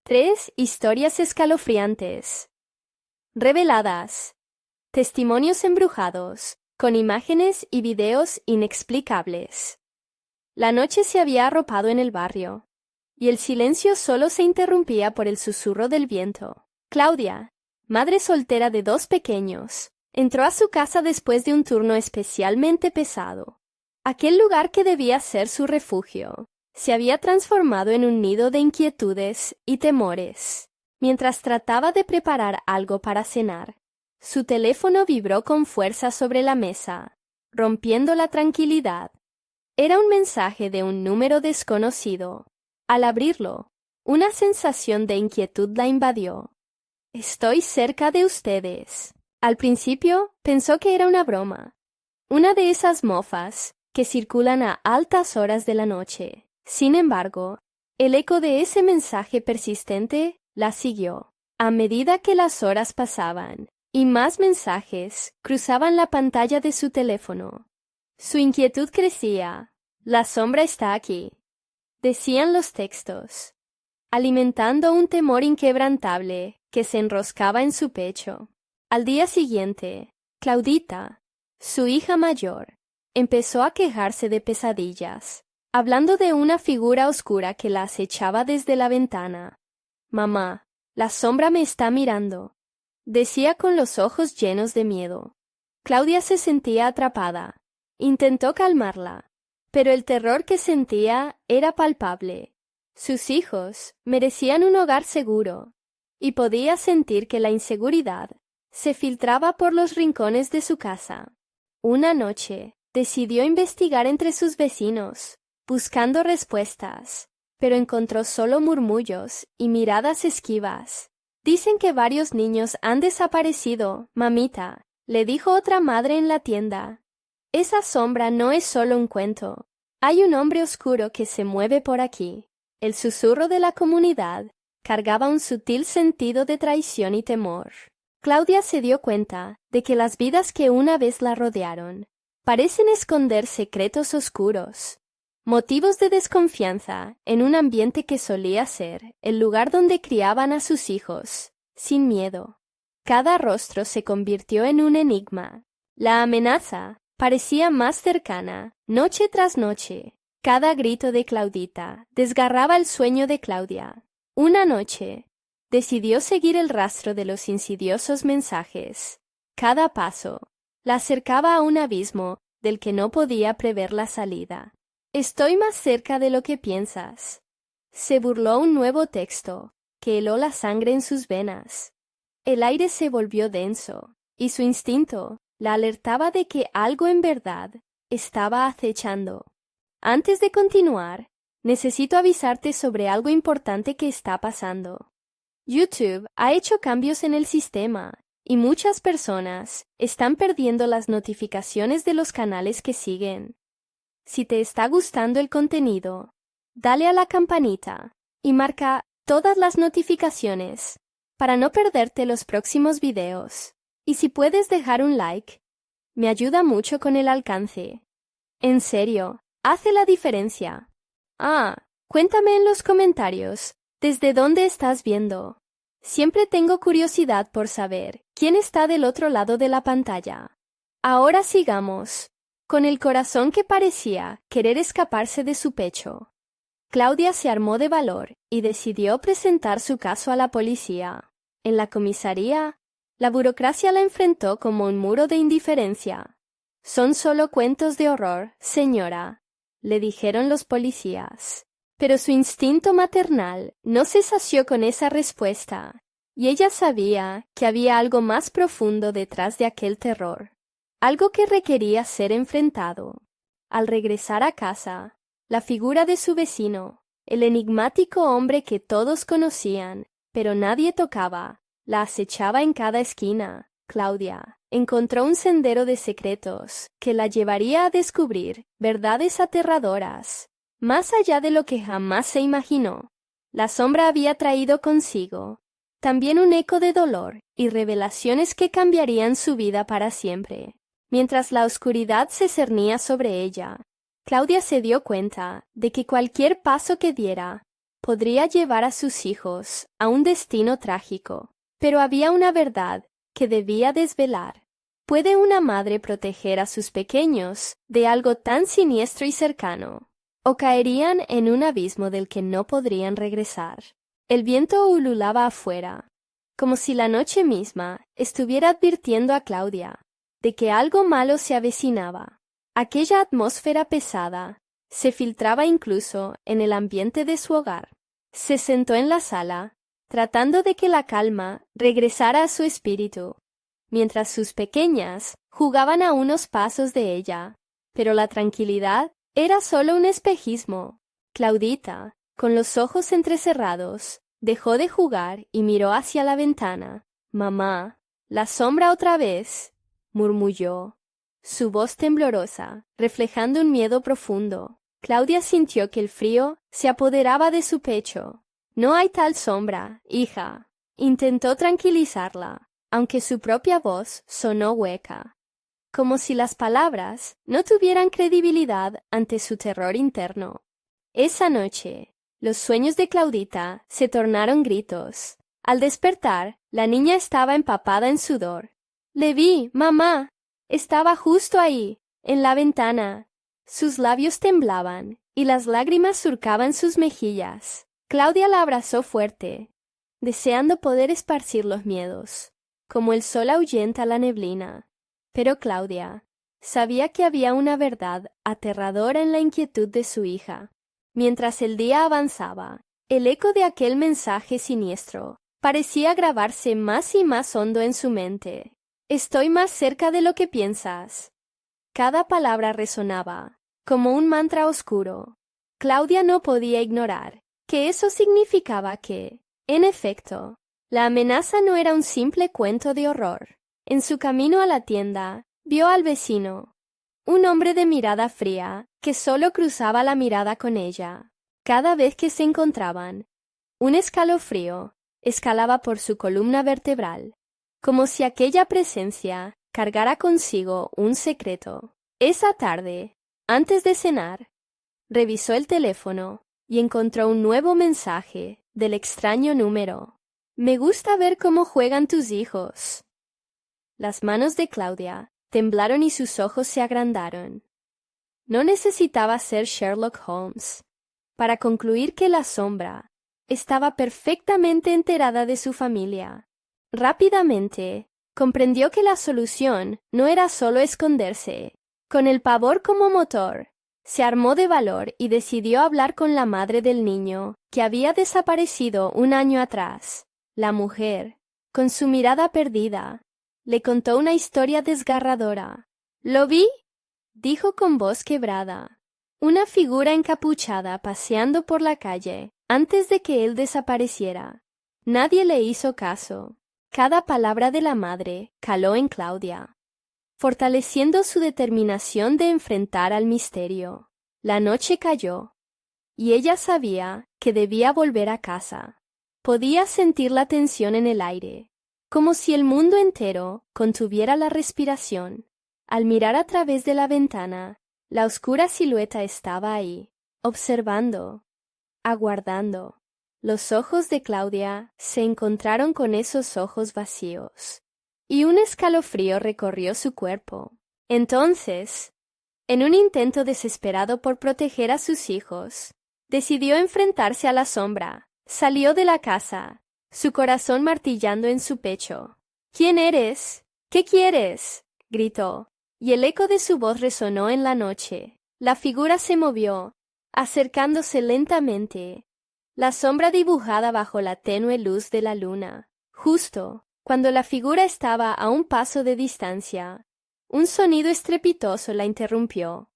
3 historias escalofriantes. Reveladas. Testimonios embrujados, con imágenes y videos inexplicables. La noche se había arropado en el barrio, y el silencio solo se interrumpía por el susurro del viento. Claudia, madre soltera de 2 pequeños, entró a su casa después de un turno especialmente pesado. Aquel lugar que debía ser su refugio se había transformado en un nido de inquietudes y temores. Mientras trataba de preparar algo para cenar, su teléfono vibró con fuerza sobre la mesa, rompiendo la tranquilidad. Era un mensaje de un número desconocido. Al abrirlo, una sensación de inquietud la invadió. «Estoy cerca de ustedes». Al principio pensó que era una broma, una de esas mofas que circulan a altas horas de la noche. Sin embargo, el eco de ese mensaje persistente la siguió. A medida que las horas pasaban y más mensajes cruzaban la pantalla de su teléfono, su inquietud crecía. «La sombra está aquí», decían los textos, alimentando un temor inquebrantable que se enroscaba en su pecho. Al día siguiente, Claudita, su hija mayor, empezó a quejarse de pesadillas, hablando de una figura oscura que la acechaba desde la ventana. «Mamá, la sombra me está mirando», decía con los ojos llenos de miedo. Claudia se sentía atrapada. Intentó calmarla, pero el terror que sentía era palpable. Sus hijos merecían un hogar seguro, y podía sentir que la inseguridad se filtraba por los rincones de su casa. Una noche, decidió investigar entre sus vecinos, buscando respuestas, pero encontró solo murmullos y miradas esquivas. «Dicen que varios niños han desaparecido, mamita», le dijo otra madre en la tienda. «Esa sombra no es solo un cuento. Hay un hombre oscuro que se mueve por aquí». El susurro de la comunidad cargaba un sutil sentido de traición y temor. Claudia se dio cuenta de que las vidas que una vez la rodearon parecen esconder secretos oscuros, motivos de desconfianza en un ambiente que solía ser el lugar donde criaban a sus hijos, sin miedo. Cada rostro se convirtió en un enigma. La amenaza parecía más cercana, noche tras noche. Cada grito de Claudita desgarraba el sueño de Claudia. Una noche, decidió seguir el rastro de los insidiosos mensajes. Cada paso la acercaba a un abismo del que no podía prever la salida. «Estoy más cerca de lo que piensas», se burló un nuevo texto que heló la sangre en sus venas. El aire se volvió denso, y su instinto la alertaba de que algo en verdad estaba acechando. «Antes de continuar, necesito avisarte sobre algo importante que está pasando. YouTube ha hecho cambios en el sistema y muchas personas están perdiendo las notificaciones de los canales que siguen. Si te está gustando el contenido, dale a la campanita y marca todas las notificaciones para no perderte los próximos videos. Y si puedes dejar un like, me ayuda mucho con el alcance. En serio, hace la diferencia. Cuéntame en los comentarios desde dónde estás viendo. Siempre tengo curiosidad por saber quién está del otro lado de la pantalla. Ahora sigamos. Con el corazón que parecía querer escaparse de su pecho, Claudia se armó de valor y decidió presentar su caso a la policía. En la comisaría, la burocracia la enfrentó como un muro de indiferencia. «Son solo cuentos de horror, señora», le dijeron los policías. Pero su instinto maternal no se sació con esa respuesta, y ella sabía que había algo más profundo detrás de aquel terror, algo que requería ser enfrentado. Al regresar a casa, la figura de su vecino, el enigmático hombre que todos conocían, pero nadie tocaba, la acechaba en cada esquina. Claudia encontró un sendero de secretos que la llevaría a descubrir verdades aterradoras, más allá de lo que jamás se imaginó. La sombra había traído consigo también un eco de dolor y revelaciones que cambiarían su vida para siempre. Mientras la oscuridad se cernía sobre ella, Claudia se dio cuenta de que cualquier paso que diera podría llevar a sus hijos a un destino trágico. Pero había una verdad que debía desvelar. ¿Puede una madre proteger a sus pequeños de algo tan siniestro y cercano? ¿O caerían en un abismo del que no podrían regresar? El viento ululaba afuera, como si la noche misma estuviera advirtiendo a Claudia de que algo malo se avecinaba. Aquella atmósfera pesada se filtraba incluso en el ambiente de su hogar. Se sentó en la sala, tratando de que la calma regresara a su espíritu, mientras sus pequeñas jugaban a unos pasos de ella. Pero la tranquilidad era solo un espejismo. Claudita, con los ojos entrecerrados, dejó de jugar y miró hacia la ventana. «Mamá, la sombra otra vez», murmulló, su voz temblorosa, reflejando un miedo profundo. Claudia sintió que el frío se apoderaba de su pecho. «No hay tal sombra, hija», intentó tranquilizarla, aunque su propia voz sonó hueca, como si las palabras no tuvieran credibilidad ante su terror interno. Esa noche, los sueños de Claudita se tornaron gritos. Al despertar, la niña estaba empapada en sudor. «Le vi, mamá. Estaba justo ahí, en la ventana». Sus labios temblaban y las lágrimas surcaban sus mejillas. Claudia la abrazó fuerte, deseando poder esparcir los miedos, como el sol ahuyenta la neblina. Pero Claudia sabía que había una verdad aterradora en la inquietud de su hija. Mientras el día avanzaba, el eco de aquel mensaje siniestro parecía grabarse más y más hondo en su mente. «Estoy más cerca de lo que piensas». Cada palabra resonaba como un mantra oscuro. Claudia no podía ignorar que eso significaba que, en efecto, la amenaza no era un simple cuento de horror. En su camino a la tienda, vio al vecino, un hombre de mirada fría, que solo cruzaba la mirada con ella. Cada vez que se encontraban, un escalofrío escalaba por su columna vertebral, como si aquella presencia cargara consigo un secreto. Esa tarde, antes de cenar, revisó el teléfono y encontró un nuevo mensaje del extraño número. «Me gusta ver cómo juegan tus hijos». Las manos de Claudia temblaron y sus ojos se agrandaron. No necesitaba ser Sherlock Holmes para concluir que la sombra estaba perfectamente enterada de su familia. Rápidamente comprendió que la solución no era solo esconderse. Con el pavor como motor, se armó de valor y decidió hablar con la madre del niño, que había desaparecido un año atrás. La mujer, con su mirada perdida, le contó una historia desgarradora. «¿Lo vi?», dijo con voz quebrada. Una figura encapuchada paseando por la calle antes de que él desapareciera. Nadie le hizo caso. Cada palabra de la madre caló en Claudia, fortaleciendo su determinación de enfrentar al misterio. La noche cayó, y ella sabía que debía volver a casa. Podía sentir la tensión en el aire, como si el mundo entero contuviera la respiración. Al mirar a través de la ventana, la oscura silueta estaba ahí, observando, aguardando. Los ojos de Claudia se encontraron con esos ojos vacíos, y un escalofrío recorrió su cuerpo. Entonces, en un intento desesperado por proteger a sus hijos, decidió enfrentarse a la sombra. Salió de la casa, su corazón martillando en su pecho. «¿Quién eres? ¿Qué quieres?», gritó, y el eco de su voz resonó en la noche. La figura se movió, acercándose lentamente, la sombra dibujada bajo la tenue luz de la luna. Justo cuando la figura estaba a un paso de distancia, un sonido estrepitoso la interrumpió.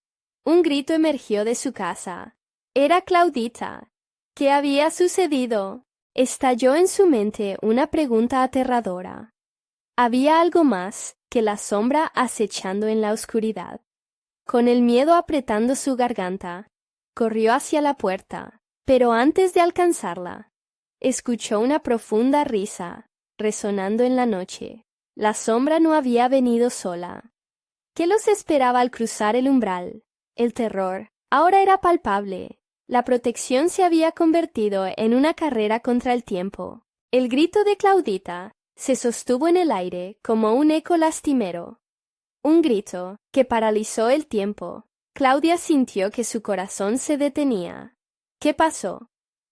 Un grito emergió de su casa. Era Claudita. ¿Qué había sucedido? Estalló en su mente una pregunta aterradora. ¿Había algo más que la sombra acechando en la oscuridad? Con el miedo apretando su garganta, corrió hacia la puerta, pero antes de alcanzarla, escuchó una profunda risa resonando en la noche. La sombra no había venido sola. ¿Qué los esperaba al cruzar el umbral? El terror ahora era palpable. La protección se había convertido en una carrera contra el tiempo. El grito de Claudita se sostuvo en el aire como un eco lastimero. Un grito que paralizó el tiempo. Claudia sintió que su corazón se detenía. ¿Qué pasó?,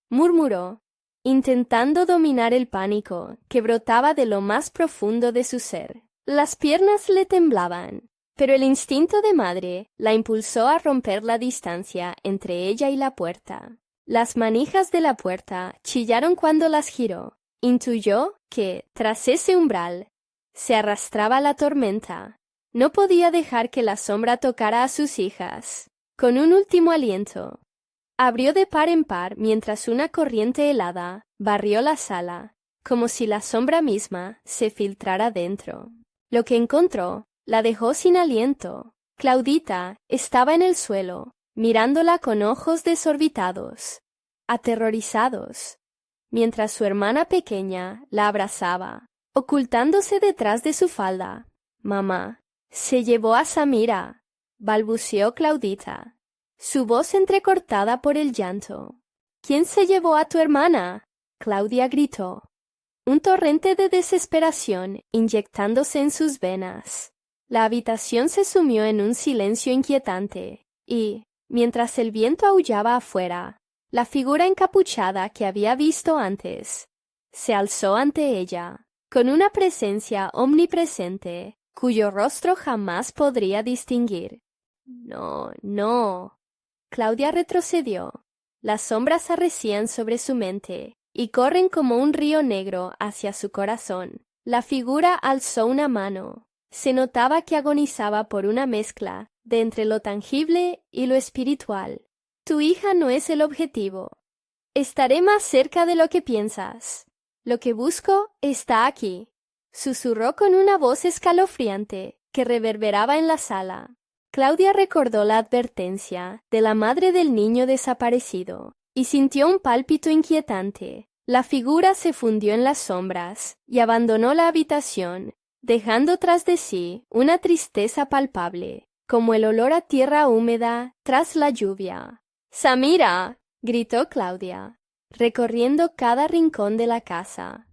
murmuró, intentando dominar el pánico que brotaba de lo más profundo de su ser. Las piernas le temblaban, pero el instinto de madre la impulsó a romper la distancia entre ella y la puerta. Las manijas de la puerta chillaron cuando las giró. Intuyó que, tras ese umbral, se arrastraba la tormenta. No podía dejar que la sombra tocara a sus hijas. Con un último aliento, abrió de par en par mientras una corriente helada barrió la sala, como si la sombra misma se filtrara dentro. Lo que encontró la dejó sin aliento. Claudita estaba en el suelo, mirándola con ojos desorbitados, aterrorizados, mientras su hermana pequeña la abrazaba, ocultándose detrás de su falda. «Mamá, se llevó a Samira», balbuceó Claudita, su voz entrecortada por el llanto. «¿Quién se llevó a tu hermana?», Claudia gritó, un torrente de desesperación inyectándose en sus venas. La habitación se sumió en un silencio inquietante, y, mientras el viento aullaba afuera, la figura encapuchada que había visto antes se alzó ante ella, con una presencia omnipresente cuyo rostro jamás podría distinguir. «No, no». Claudia retrocedió. Las sombras arrecían sobre su mente y corren como un río negro hacia su corazón. La figura alzó una mano. Se notaba que agonizaba por una mezcla de entre lo tangible y lo espiritual. «Tu hija no es el objetivo. Estaré más cerca de lo que piensas. Lo que busco está aquí», susurró con una voz escalofriante que reverberaba en la sala. Claudia recordó la advertencia de la madre del niño desaparecido y sintió un pálpito inquietante. La figura se fundió en las sombras y abandonó la habitación, dejando tras de sí una tristeza palpable, como el olor a tierra húmeda tras la lluvia. «¡Samira!», gritó Claudia, recorriendo cada rincón de la casa.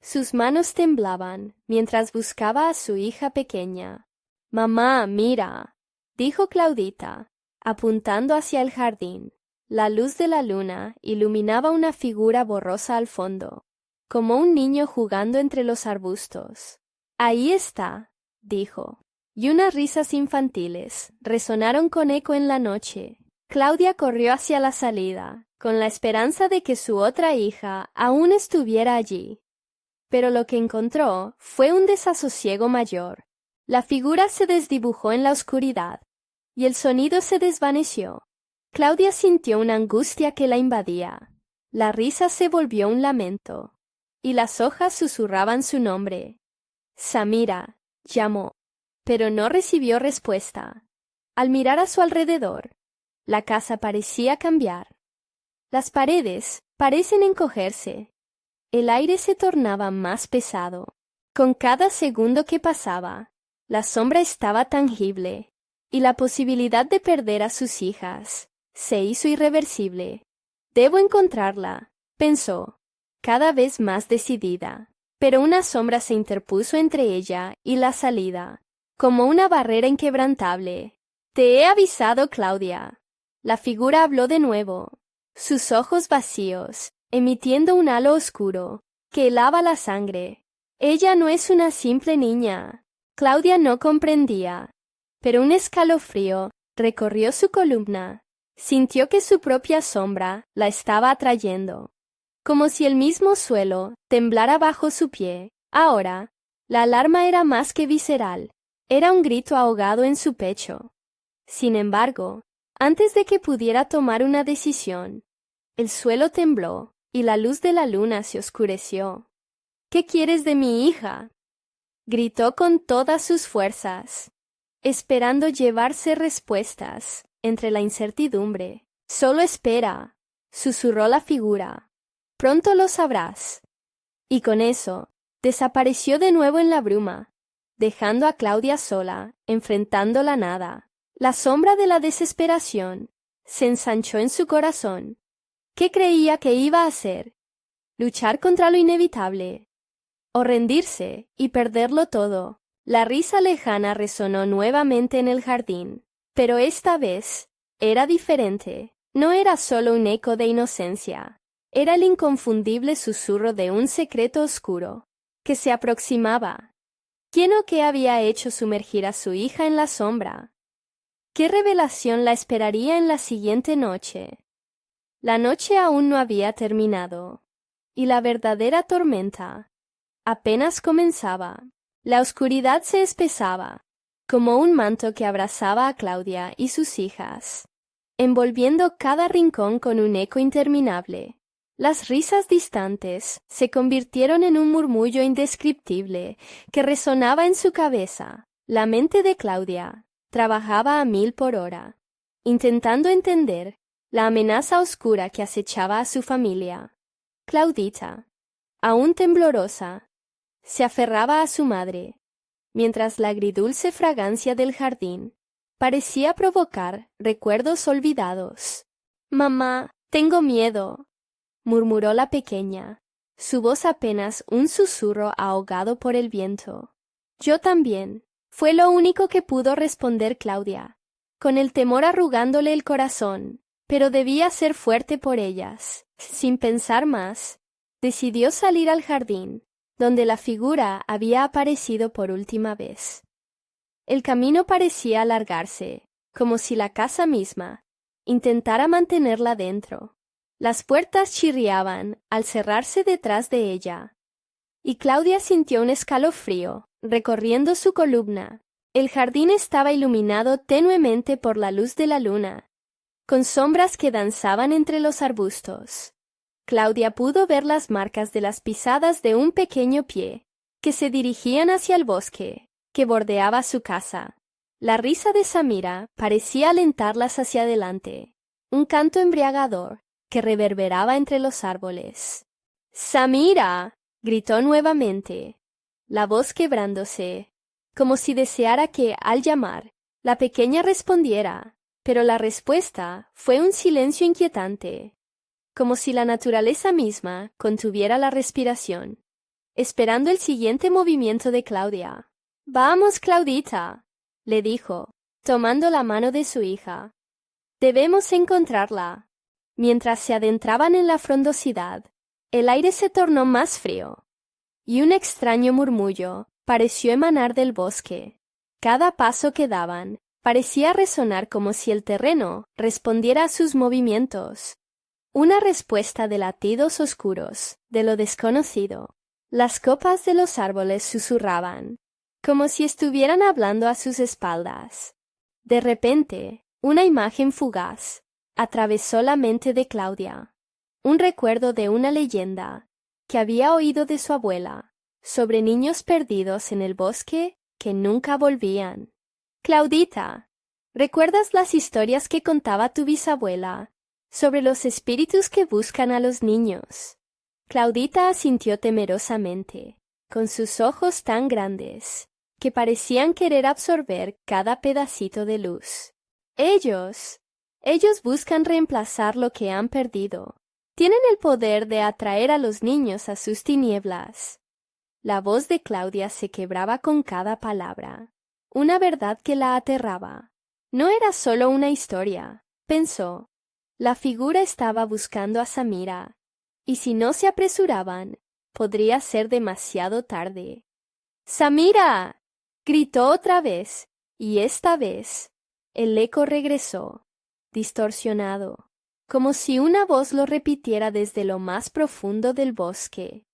Sus manos temblaban mientras buscaba a su hija pequeña. «Mamá, mira», dijo Claudita, apuntando hacia el jardín. La luz de la luna iluminaba una figura borrosa al fondo, como un niño jugando entre los arbustos. «Ahí está», dijo, y unas risas infantiles resonaron con eco en la noche. Claudia corrió hacia la salida, con la esperanza de que su otra hija aún estuviera allí. Pero lo que encontró fue un desasosiego mayor. La figura se desdibujó en la oscuridad, y el sonido se desvaneció. Claudia sintió una angustia que la invadía. La risa se volvió un lamento, y las hojas susurraban su nombre. «Samira», llamó, pero no recibió respuesta. Al mirar a su alrededor, la casa parecía cambiar. Las paredes parecen encogerse. El aire se tornaba más pesado. Con cada segundo que pasaba, la sombra estaba tangible, y la posibilidad de perder a sus hijas se hizo irreversible. «Debo encontrarla», pensó, cada vez más decidida. Pero una sombra se interpuso entre ella y la salida, como una barrera inquebrantable. «Te he avisado, Claudia». La figura habló de nuevo, sus ojos vacíos, emitiendo un halo oscuro que helaba la sangre. «Ella no es una simple niña». Claudia no comprendía, pero un escalofrío recorrió su columna. Sintió que su propia sombra la estaba atrayendo, como si el mismo suelo temblara bajo su pie. Ahora, la alarma era más que visceral, era un grito ahogado en su pecho. Sin embargo, antes de que pudiera tomar una decisión, el suelo tembló y la luz de la luna se oscureció. «¿Qué quieres de mi hija?», gritó con todas sus fuerzas, esperando llevarse respuestas entre la incertidumbre. «Solo espera», susurró la figura. «Pronto lo sabrás». Y con eso, desapareció de nuevo en la bruma, dejando a Claudia sola, enfrentando la nada. La sombra de la desesperación se ensanchó en su corazón. ¿Qué creía que iba a hacer? ¿Luchar contra lo inevitable? ¿O rendirse y perderlo todo? La risa lejana resonó nuevamente en el jardín, pero esta vez era diferente. No era solo un eco de inocencia, era el inconfundible susurro de un secreto oscuro que se aproximaba. ¿Quién o qué había hecho sumergir a su hija en la sombra? ¿Qué revelación la esperaría en la siguiente noche? La noche aún no había terminado, y la verdadera tormenta apenas comenzaba. La oscuridad se espesaba, como un manto que abrazaba a Claudia y sus hijas, envolviendo cada rincón con un eco interminable. Las risas distantes se convirtieron en un murmullo indescriptible que resonaba en su cabeza. La mente de Claudia trabajaba a 1000 por hora, intentando entender la amenaza oscura que acechaba a su familia. Claudita, aún temblorosa, se aferraba a su madre, mientras la agridulce fragancia del jardín parecía provocar recuerdos olvidados. «Mamá, tengo miedo», murmuró la pequeña, su voz apenas un susurro ahogado por el viento. «Yo también», fue lo único que pudo responder Claudia, con el temor arrugándole el corazón, pero debía ser fuerte por ellas. Sin pensar más, decidió salir al jardín, donde la figura había aparecido por última vez. El camino parecía alargarse, como si la casa misma intentara mantenerla dentro. Las puertas chirriaban al cerrarse detrás de ella, y Claudia sintió un escalofrío recorriendo su columna. El jardín estaba iluminado tenuemente por la luz de la luna, con sombras que danzaban entre los arbustos. Claudia pudo ver las marcas de las pisadas de un pequeño pie, que se dirigían hacia el bosque que bordeaba su casa. La risa de Samira parecía alentarlas hacia adelante, un canto embriagador que reverberaba entre los árboles. «¡Samira!», gritó nuevamente, la voz quebrándose, como si deseara que, al llamar, la pequeña respondiera, pero la respuesta fue un silencio inquietante, como si la naturaleza misma contuviera la respiración, esperando el siguiente movimiento de Claudia. «Vamos, Claudita», le dijo, tomando la mano de su hija. «Debemos encontrarla». Mientras se adentraban en la frondosidad, el aire se tornó más frío, y un extraño murmullo pareció emanar del bosque. Cada paso que daban parecía resonar como si el terreno respondiera a sus movimientos. Una respuesta de latidos oscuros, de lo desconocido. Las copas de los árboles susurraban, como si estuvieran hablando a sus espaldas. De repente, una imagen fugaz atravesó la mente de Claudia. Un recuerdo de una leyenda que había oído de su abuela, sobre niños perdidos en el bosque que nunca volvían. «Claudita, ¿recuerdas las historias que contaba tu bisabuela sobre los espíritus que buscan a los niños?» Claudita asintió temerosamente, con sus ojos tan grandes que parecían querer absorber cada pedacito de luz. Ellos buscan reemplazar lo que han perdido. Tienen el poder de atraer a los niños a sus tinieblas. La voz de Claudia se quebraba con cada palabra, una verdad que la aterraba. No era solo una historia, pensó. La figura estaba buscando a Samira, y si no se apresuraban, podría ser demasiado tarde. «¡Samira!», gritó otra vez, y esta vez el eco regresó, distorsionado, como si una voz lo repitiera desde lo más profundo del bosque.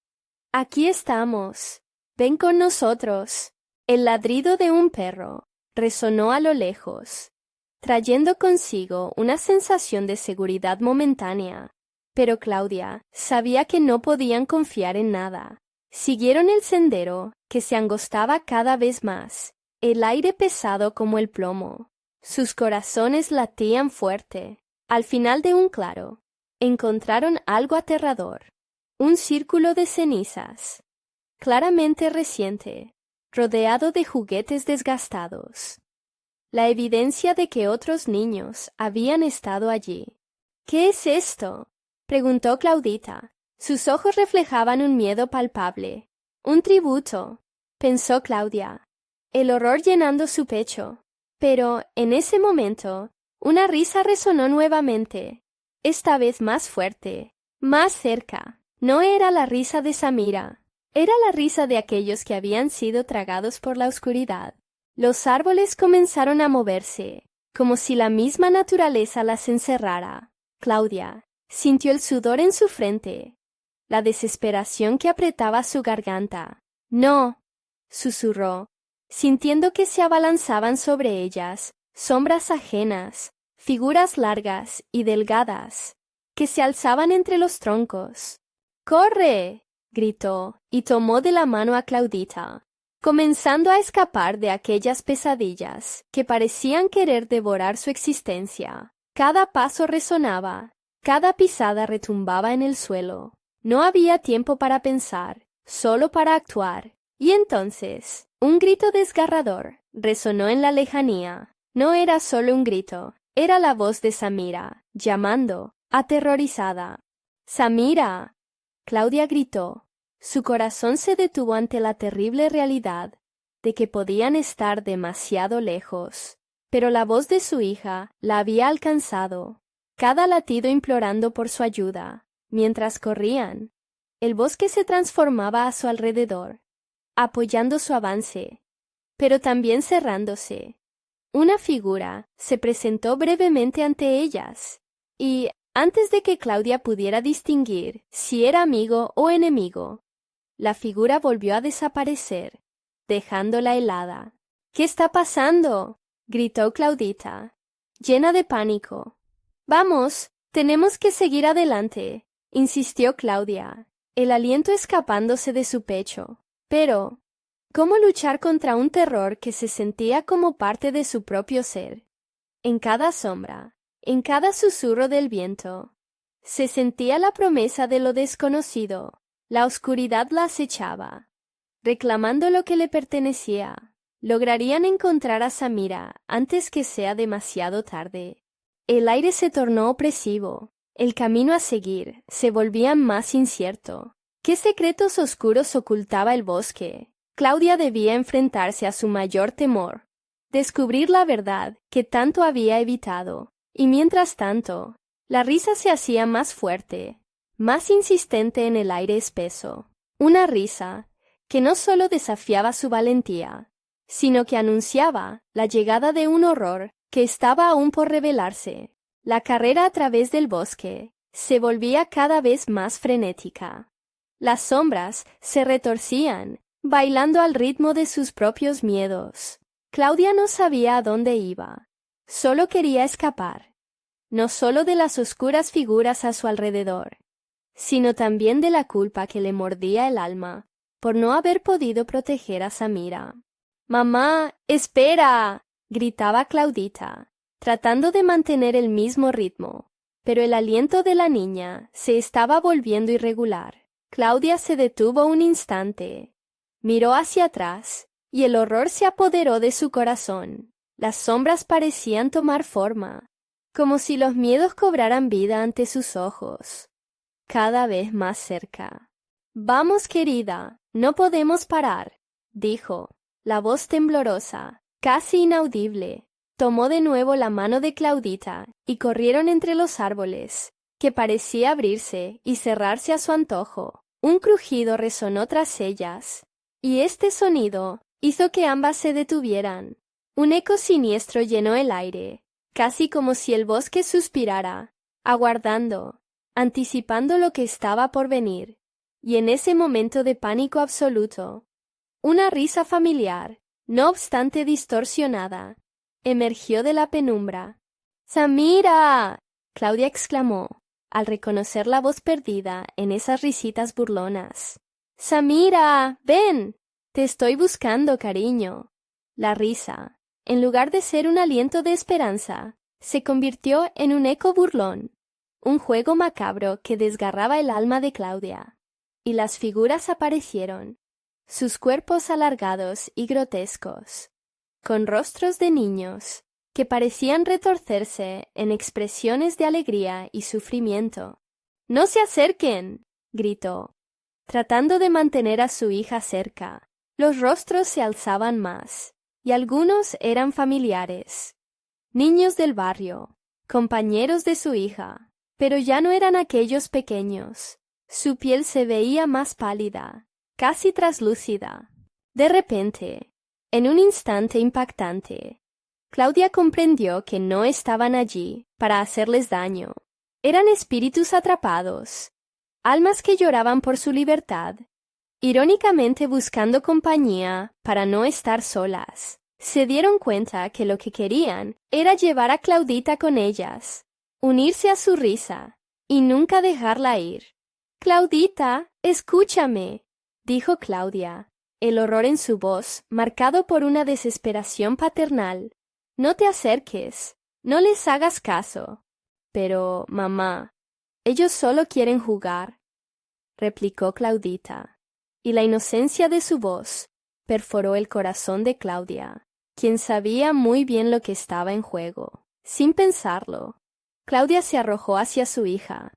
«Aquí estamos. Ven con nosotros». El ladrido de un perro resonó a lo lejos, trayendo consigo una sensación de seguridad momentánea. Pero Claudia sabía que no podían confiar en nada. Siguieron el sendero, que se angostaba cada vez más, el aire pesado como el plomo. Sus corazones latían fuerte. Al final de un claro, encontraron algo aterrador. Un círculo de cenizas, claramente reciente, rodeado de juguetes desgastados. la evidencia de que otros niños habían estado allí. ¿Qué es esto?, preguntó Claudita. Sus ojos reflejaban un miedo palpable. Un tributo, pensó Claudia, el horror llenando su pecho. Pero, en ese momento, una risa resonó nuevamente, esta vez más fuerte, más cerca. No era la risa de Samira, era la risa de aquellos que habían sido tragados por la oscuridad. Los árboles comenzaron a moverse, como si la misma naturaleza las encerrara. Claudia sintió el sudor en su frente, la desesperación que apretaba su garganta. «No», susurró, sintiendo que se abalanzaban sobre ellas sombras ajenas, figuras largas y delgadas, que se alzaban entre los troncos. «¡Corre!», gritó, y tomó de la mano a Claudita, comenzando a escapar de aquellas pesadillas que parecían querer devorar su existencia. Cada paso resonaba, cada pisada retumbaba en el suelo. No había tiempo para pensar, solo para actuar. Y entonces, un grito desgarrador resonó en la lejanía. No era solo un grito, era la voz de Samira, llamando, aterrorizada. «¡Samira!», Claudia gritó. Su corazón se detuvo ante la terrible realidad de que podían estar demasiado lejos. Pero la voz de su hija la había alcanzado, cada latido implorando por su ayuda. Mientras corrían, el bosque se transformaba a su alrededor, apoyando su avance, pero también cerrándose. Una figura se presentó brevemente ante ellas, y, antes de que Claudia pudiera distinguir si era amigo o enemigo, la figura volvió a desaparecer, dejándola helada. «¿Qué está pasando?», gritó Claudita, llena de pánico. «Vamos, tenemos que seguir adelante», insistió Claudia, el aliento escapándose de su pecho. Pero, ¿cómo luchar contra un terror que se sentía como parte de su propio ser? En cada sombra, en cada susurro del viento, se sentía la promesa de lo desconocido. La oscuridad la acechaba, reclamando lo que le pertenecía. Lograrían encontrar a Samira antes que sea demasiado tarde. El aire se tornó opresivo. El camino a seguir se volvía más incierto. ¿Qué secretos oscuros ocultaba el bosque? Claudia debía enfrentarse a su mayor temor, descubrir la verdad que tanto había evitado. Y mientras tanto, la risa se hacía más fuerte, más insistente en el aire espeso. Una risa que no solo desafiaba su valentía, sino que anunciaba la llegada de un horror que estaba aún por revelarse. La carrera a través del bosque se volvía cada vez más frenética. Las sombras se retorcían, bailando al ritmo de sus propios miedos. Claudia no sabía a dónde iba, solo quería escapar, no solo de las oscuras figuras a su alrededor, sino también de la culpa que le mordía el alma por no haber podido proteger a Samira. «¡Mamá, espera!», gritaba Claudita, tratando de mantener el mismo ritmo, pero el aliento de la niña se estaba volviendo irregular. Claudia se detuvo un instante, miró hacia atrás, y el horror se apoderó de su corazón. Las sombras parecían tomar forma, como si los miedos cobraran vida ante sus ojos, cada vez más cerca. «Vamos, querida, no podemos parar», dijo, la voz temblorosa, casi inaudible. Tomó de nuevo la mano de Claudita y corrieron entre los árboles, que parecía abrirse y cerrarse a su antojo. Un crujido resonó tras ellas, y este sonido hizo que ambas se detuvieran. Un eco siniestro llenó el aire, casi como si el bosque suspirara, aguardando, anticipando lo que estaba por venir. Y en ese momento de pánico absoluto, una risa familiar, no obstante distorsionada, emergió de la penumbra. «¡Samira!», Claudia exclamó, al reconocer la voz perdida en esas risitas burlonas. «¡Samira, ven! Te estoy buscando, cariño». La risa, en lugar de ser un aliento de esperanza, se convirtió en un eco burlón, un juego macabro que desgarraba el alma de Claudia. Y las figuras aparecieron, sus cuerpos alargados y grotescos, con rostros de niños, que parecían retorcerse en expresiones de alegría y sufrimiento. «¡No se acerquen!», gritó, tratando de mantener a su hija cerca. Los rostros se alzaban más, y algunos eran familiares. Niños del barrio, compañeros de su hija, pero ya no eran aquellos pequeños. Su piel se veía más pálida, casi traslúcida. De repente, en un instante impactante, Claudia comprendió que no estaban allí para hacerles daño. Eran espíritus atrapados, almas que lloraban por su libertad, irónicamente buscando compañía para no estar solas. Se dieron cuenta que lo que querían era llevar a Claudita con ellas, unirse a su risa y nunca dejarla ir. «Claudita, escúchame», dijo Claudia, el horror en su voz marcado por una desesperación paternal. «No te acerques, no les hagas caso». «Pero, mamá, ellos solo quieren jugar», replicó Claudita, y la inocencia de su voz perforó el corazón de Claudia, quien sabía muy bien lo que estaba en juego. Sin pensarlo, Claudia se arrojó hacia su hija.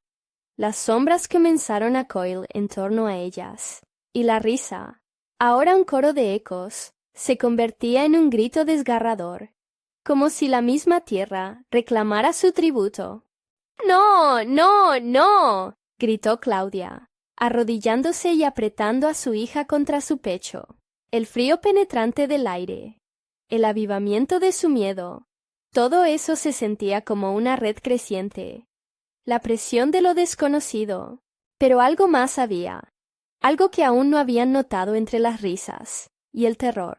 Las sombras comenzaron a coil en torno a ellas, y la risa, ahora un coro de ecos, se convertía en un grito desgarrador, como si la misma tierra reclamara su tributo. «¡No, no, no!», gritó Claudia, arrodillándose y apretando a su hija contra su pecho. El frío penetrante del aire, el avivamiento de su miedo, todo eso se sentía como una red creciente. La presión de lo desconocido, pero algo más había, algo que aún no habían notado entre las risas y el terror.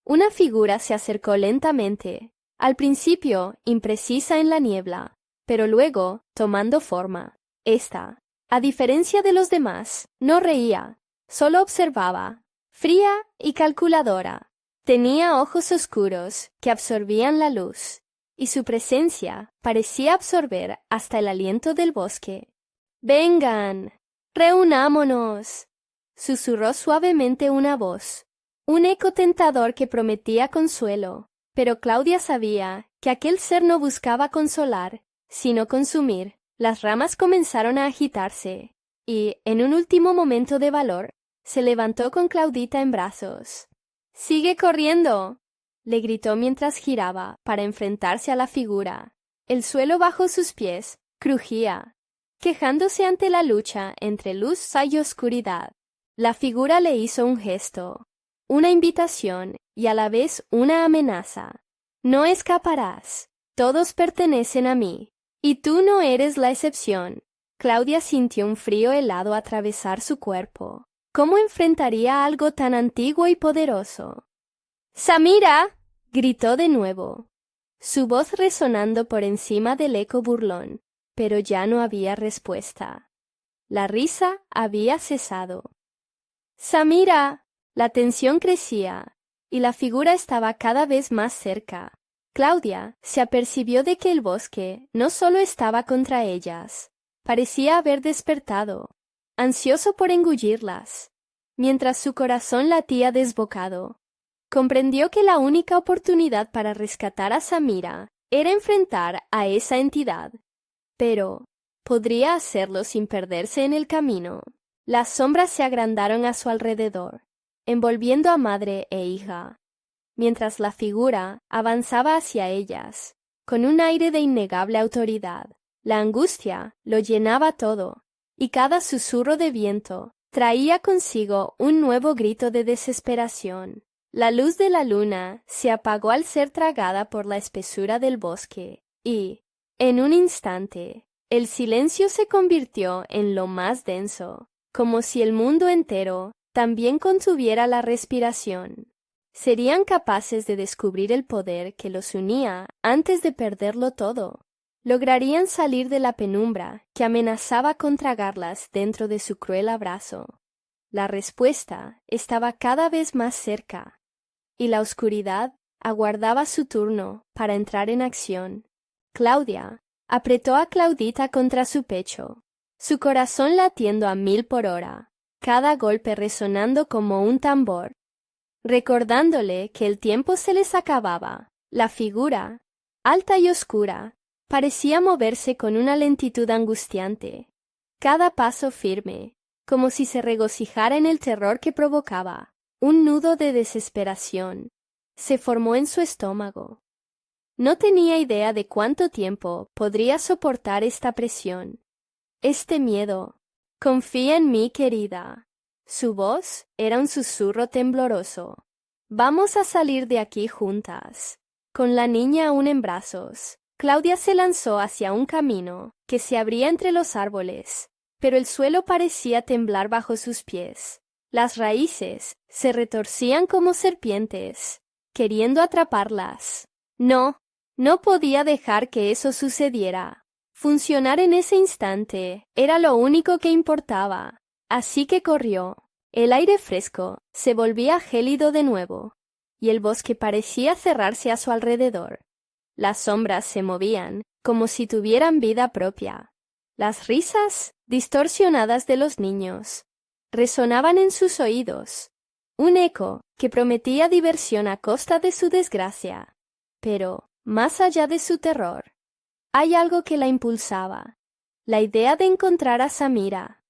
Una figura se acercó lentamente, al principio imprecisa en la niebla, pero luego tomando forma. Esta, a diferencia de los demás, no reía, solo observaba, fría y calculadora. Tenía ojos oscuros que absorbían la luz, y su presencia parecía absorber hasta el aliento del bosque. «¡Vengan! ¡Reunámonos!», susurró suavemente una voz, un eco tentador que prometía consuelo, pero Claudia sabía que aquel ser no buscaba consolar, sino consumir. Las ramas comenzaron a agitarse, y, en un último momento de valor, se levantó con Claudita en brazos. «¡Sigue corriendo!», le gritó mientras giraba para enfrentarse a la figura. El suelo bajo sus pies crujía, quejándose ante la lucha entre luz y oscuridad. La figura le hizo un gesto, una invitación y a la vez una amenaza. «No escaparás, todos pertenecen a mí, y tú no eres la excepción». Claudia sintió un frío helado atravesar su cuerpo. ¿Cómo enfrentaría algo tan antiguo y poderoso? «¡Samira!», gritó de nuevo, su voz resonando por encima del eco burlón, pero ya no había respuesta. La risa había cesado. «¡Samira!». La tensión crecía, y la figura estaba cada vez más cerca. Claudia se apercibió de que el bosque no solo estaba contra ellas, parecía haber despertado, ansioso por engullirlas. Mientras su corazón latía desbocado, comprendió que la única oportunidad para rescatar a Samira era enfrentar a esa entidad. Pero, ¿podría hacerlo sin perderse en el camino? Las sombras se agrandaron a su alrededor, envolviendo a madre e hija, mientras la figura avanzaba hacia ellas, con un aire de innegable autoridad. La angustia lo llenaba todo, y cada susurro de viento traía consigo un nuevo grito de desesperación. La luz de la luna se apagó al ser tragada por la espesura del bosque, y, en un instante, el silencio se convirtió en lo más denso, como si el mundo entero también contuviera la respiración. Serían capaces de descubrir el poder que los unía antes de perderlo todo. Lograrían salir de la penumbra que amenazaba con tragarlas dentro de su cruel abrazo. La respuesta estaba cada vez más cerca, y la oscuridad aguardaba su turno para entrar en acción. Claudia apretó a Claudita contra su pecho, su corazón latiendo a 1000 por hora, cada golpe resonando como un tambor. Recordándole que el tiempo se les acababa, la figura, alta y oscura, parecía moverse con una lentitud angustiante. Cada paso firme, como si se regocijara en el terror que provocaba. Un nudo de desesperación se formó en su estómago. No tenía idea de cuánto tiempo podría soportar esta presión, este miedo. Confía en mí, querida. Su voz era un susurro tembloroso. Vamos a salir de aquí juntas. Con la niña aún en brazos, Claudia se lanzó hacia un camino que se abría entre los árboles, pero el suelo parecía temblar bajo sus pies. Las raíces se retorcían como serpientes, queriendo atraparlas. No podía dejar que eso sucediera. Funcionar en ese instante era lo único que importaba, así que corrió. El aire fresco se volvía gélido de nuevo, y el bosque parecía cerrarse a su alrededor. Las sombras se movían como si tuvieran vida propia. Las risas distorsionadas de los niños resonaban en sus oídos, un eco que prometía diversión a costa de su desgracia. Pero, más allá de su terror, hay algo que la impulsaba, la idea de encontrar a Samira.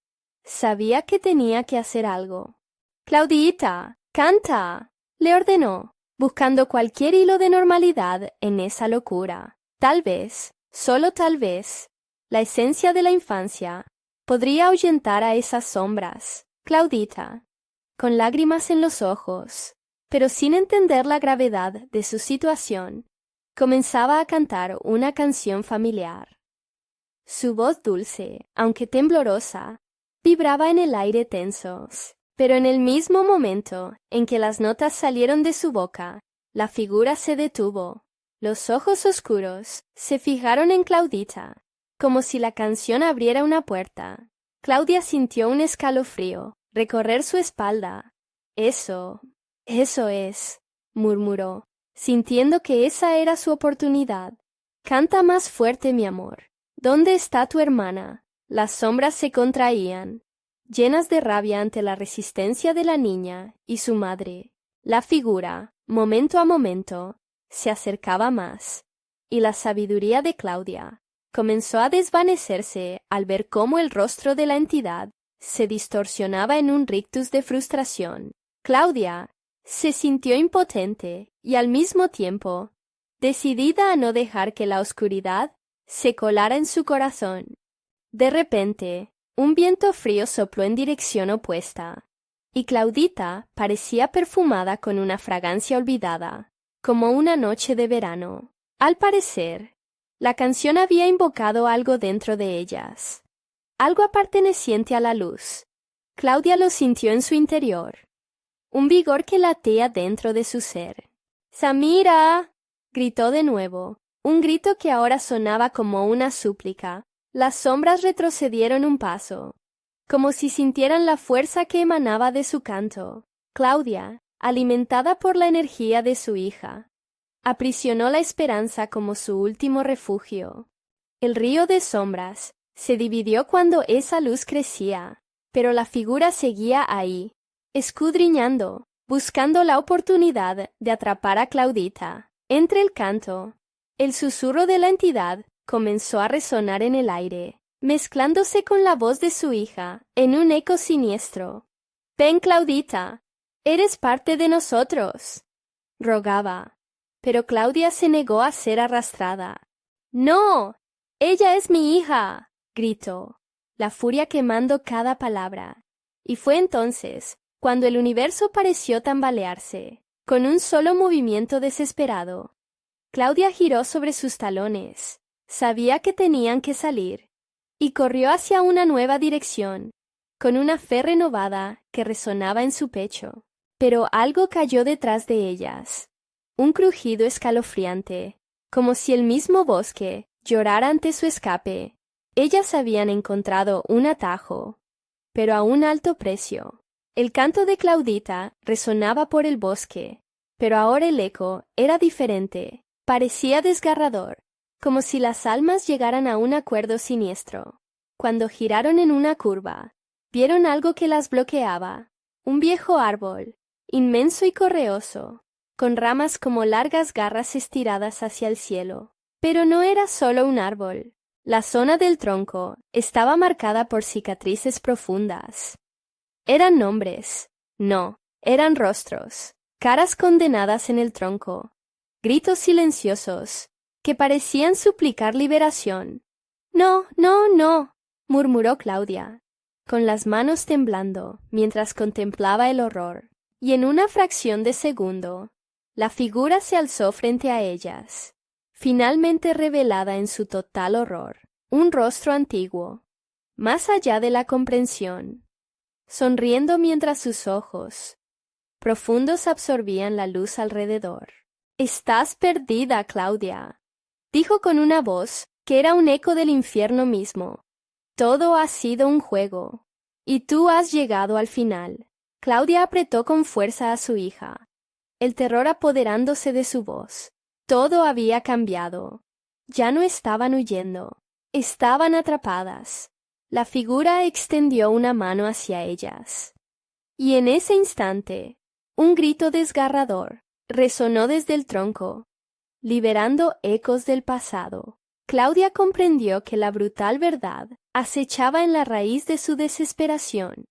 Sabía que tenía que hacer algo. «Claudita, canta», le ordenó, buscando cualquier hilo de normalidad en esa locura. Tal vez, solo tal vez, la esencia de la infancia podría ahuyentar a esas sombras. Claudita, con lágrimas en los ojos, pero sin entender la gravedad de su situación, comenzaba a cantar una canción familiar. Su voz dulce, aunque temblorosa, vibraba en el aire tenso, pero en el mismo momento en que las notas salieron de su boca, la figura se detuvo. Los ojos oscuros se fijaron en Claudita, como si la canción abriera una puerta. Claudia sintió un escalofrío recorrer su espalda. Eso es, murmuró, sintiendo que esa era su oportunidad. Canta más fuerte, mi amor. ¿Dónde está tu hermana? Las sombras se contraían, llenas de rabia ante la resistencia de la niña y su madre. La figura, momento a momento, se acercaba más, y la sabiduría de Claudia comenzó a desvanecerse al ver cómo el rostro de la entidad se distorsionaba en un rictus de frustración. Claudia se sintió impotente y al mismo tiempo decidida a no dejar que la oscuridad se colara en su corazón. De repente, un viento frío sopló en dirección opuesta, y Claudita parecía perfumada con una fragancia olvidada, como una noche de verano. Al parecer, la canción había invocado algo dentro de ellas, algo perteneciente a la luz. Claudia lo sintió en su interior, un vigor que latía dentro de su ser. «¡Samira!», gritó de nuevo, un grito que ahora sonaba como una súplica. Las sombras retrocedieron un paso, como si sintieran la fuerza que emanaba de su canto. Claudia, alimentada por la energía de su hija, aprisionó la esperanza como su último refugio. El río de sombras se dividió cuando esa luz crecía, pero la figura seguía ahí, escudriñando, buscando la oportunidad de atrapar a Claudita. Entre el canto, el susurro de la entidad comenzó a resonar en el aire, mezclándose con la voz de su hija en un eco siniestro. «Ven, Claudita, eres parte de nosotros», rogaba, pero Claudia se negó a ser arrastrada. «¡No! ¡Ella es mi hija!», gritó, la furia quemando cada palabra. Y fue entonces cuando el universo pareció tambalearse. Con un solo movimiento desesperado, Claudia giró sobre sus talones. Sabía que tenían que salir, y corrió hacia una nueva dirección, con una fe renovada que resonaba en su pecho. Pero algo cayó detrás de ellas, un crujido escalofriante, como si el mismo bosque llorara ante su escape. Ellas habían encontrado un atajo, pero a un alto precio. El canto de Claudita resonaba por el bosque, pero ahora el eco era diferente, parecía desgarrador, como si las almas llegaran a un acuerdo siniestro. Cuando giraron en una curva, vieron algo que las bloqueaba, un viejo árbol, inmenso y correoso, con ramas como largas garras estiradas hacia el cielo. Pero no era solo un árbol. La zona del tronco estaba marcada por cicatrices profundas. Eran nombres. No, eran rostros. Caras condenadas en el tronco. Gritos silenciosos, que parecían suplicar liberación. No, no, no, murmuró Claudia, con las manos temblando mientras contemplaba el horror. Y en una fracción de segundo, la figura se alzó frente a ellas, finalmente revelada en su total horror. Un rostro antiguo, más allá de la comprensión, sonriendo mientras sus ojos profundos absorbían la luz alrededor. «Estás perdida, Claudia», dijo con una voz que era un eco del infierno mismo. «Todo ha sido un juego, y tú has llegado al final». Claudia apretó con fuerza a su hija, el terror apoderándose de su voz. Todo había cambiado. Ya no estaban huyendo. Estaban atrapadas. La figura extendió una mano hacia ellas. Y en ese instante, un grito desgarrador resonó desde el tronco, liberando ecos del pasado. Claudia comprendió que la brutal verdad acechaba en la raíz de su desesperación.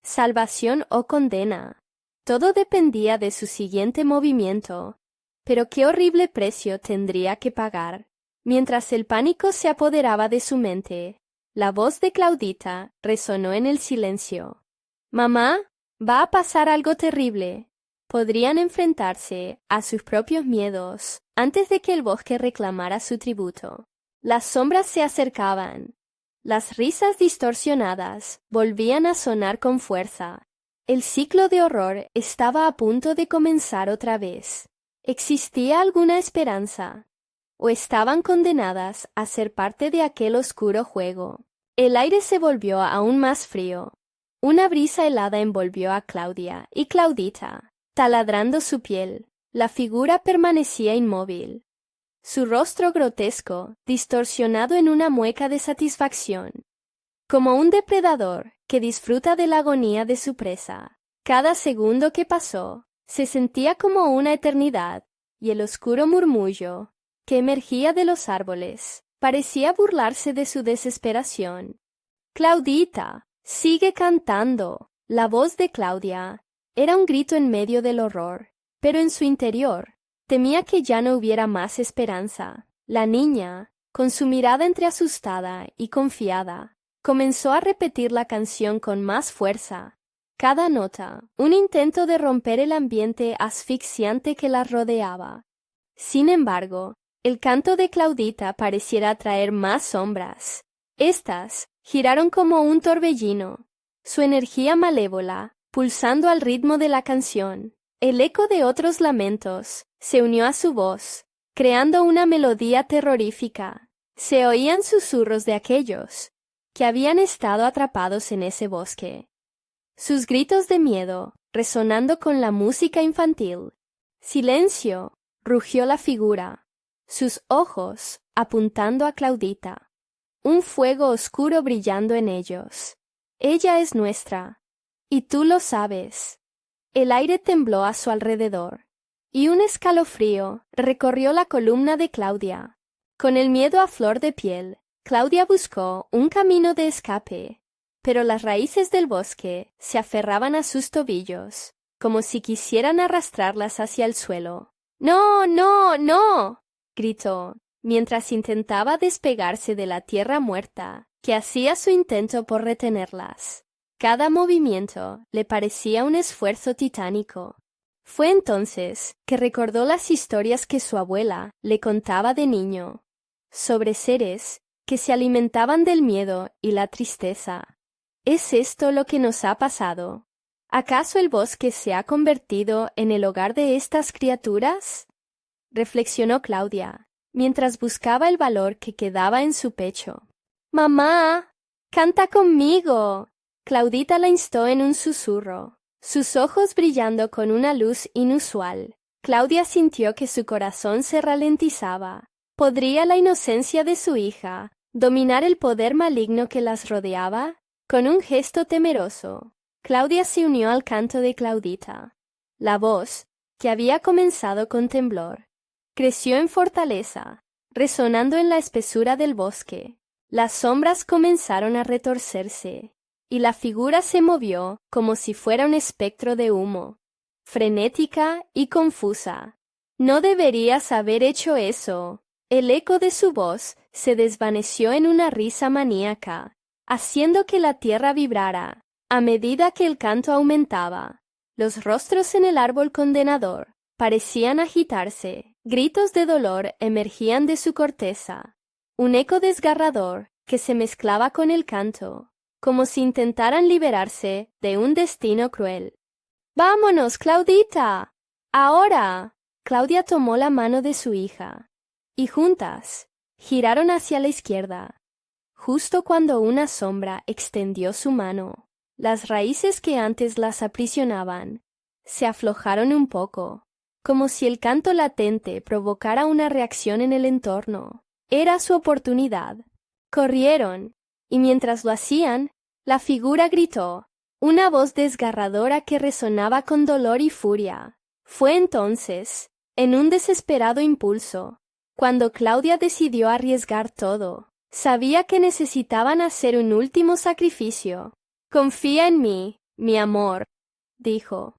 Salvación o condena. Todo dependía de su siguiente movimiento. Pero qué horrible precio tendría que pagar. Mientras el pánico se apoderaba de su mente, la voz de Claudita resonó en el silencio. «Mamá, va a pasar algo terrible». Podrían enfrentarse a sus propios miedos antes de que el bosque reclamara su tributo. Las sombras se acercaban. Las risas distorsionadas volvían a sonar con fuerza. El ciclo de horror estaba a punto de comenzar otra vez. ¿Existía alguna esperanza? ¿O estaban condenadas a ser parte de aquel oscuro juego? El aire se volvió aún más frío. Una brisa helada envolvió a Claudia y Claudita, taladrando su piel. La figura permanecía inmóvil. Su rostro grotesco, distorsionado en una mueca de satisfacción. Como un depredador que disfruta de la agonía de su presa. Cada segundo que pasó se sentía como una eternidad, y el oscuro murmullo que emergía de los árboles parecía burlarse de su desesperación. «Claudita, sigue cantando». La voz de Claudia era un grito en medio del horror, pero en su interior temía que ya no hubiera más esperanza. La niña, con su mirada entre asustada y confiada, comenzó a repetir la canción con más fuerza. Cada nota, un intento de romper el ambiente asfixiante que la rodeaba. Sin embargo, el canto de Claudita pareciera atraer más sombras. Estas giraron como un torbellino, su energía malévola pulsando al ritmo de la canción. El eco de otros lamentos se unió a su voz, creando una melodía terrorífica. Se oían susurros de aquellos que habían estado atrapados en ese bosque. Sus gritos de miedo, resonando con la música infantil. «¡Silencio!», rugió la figura, sus ojos apuntando a Claudita. Un fuego oscuro brillando en ellos. «Ella es nuestra, y tú lo sabes». El aire tembló a su alrededor, y un escalofrío recorrió la columna de Claudia. Con el miedo a flor de piel, Claudia buscó un camino de escape, pero las raíces del bosque se aferraban a sus tobillos, como si quisieran arrastrarlas hacia el suelo. «¡No, no, no!», gritó, mientras intentaba despegarse de la tierra muerta que hacía su intento por retenerlas. Cada movimiento le parecía un esfuerzo titánico. Fue entonces que recordó las historias que su abuela le contaba de niño, sobre seres que se alimentaban del miedo y la tristeza. ¿Es esto lo que nos ha pasado? ¿Acaso el bosque se ha convertido en el hogar de estas criaturas? Reflexionó Claudia, mientras buscaba el valor que quedaba en su pecho. «¡Mamá! ¡Canta conmigo!», Claudita la instó en un susurro, sus ojos brillando con una luz inusual. Claudia sintió que su corazón se ralentizaba. ¿Podría la inocencia de su hija dominar el poder maligno que las rodeaba? Con un gesto temeroso, Claudia se unió al canto de Claudita. La voz, que había comenzado con temblor, creció en fortaleza, resonando en la espesura del bosque. Las sombras comenzaron a retorcerse, y la figura se movió como si fuera un espectro de humo, frenética y confusa. No deberías haber hecho eso. El eco de su voz se desvaneció en una risa maníaca, haciendo que la tierra vibrara. A medida que el canto aumentaba, los rostros en el árbol condenador parecían agitarse. Gritos de dolor emergían de su corteza, un eco desgarrador que se mezclaba con el canto, como si intentaran liberarse de un destino cruel. ¡Vámonos, Claudita! ¡Ahora! Claudia tomó la mano de su hija, y juntas giraron hacia la izquierda. Justo cuando una sombra extendió su mano, las raíces que antes las aprisionaban se aflojaron un poco, como si el canto latente provocara una reacción en el entorno. Era su oportunidad. Corrieron, y mientras lo hacían, la figura gritó, una voz desgarradora que resonaba con dolor y furia. Fue entonces, en un desesperado impulso, cuando Claudia decidió arriesgar todo. Sabía que necesitaban hacer un último sacrificio. «Confía en mí, mi amor», dijo,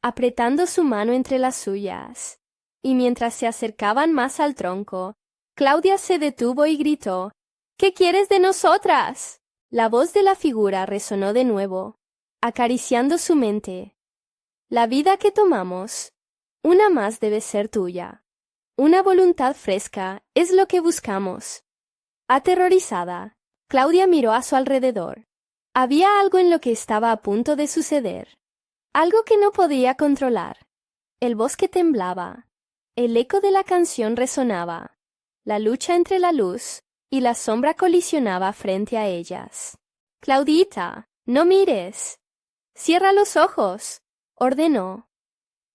apretando su mano entre las suyas. Y mientras se acercaban más al tronco, Claudia se detuvo y gritó, «¿Qué quieres de nosotras?». La voz de la figura resonó de nuevo, acariciando su mente. «La vida que tomamos, una más debe ser tuya. Una voluntad fresca es lo que buscamos». Aterrorizada, Claudia miró a su alrededor. Había algo en lo que estaba a punto de suceder, algo que no podía controlar. El bosque temblaba, el eco de la canción resonaba, la lucha entre la luz y la sombra colisionaba frente a ellas. «Claudita, no mires. Cierra los ojos», ordenó,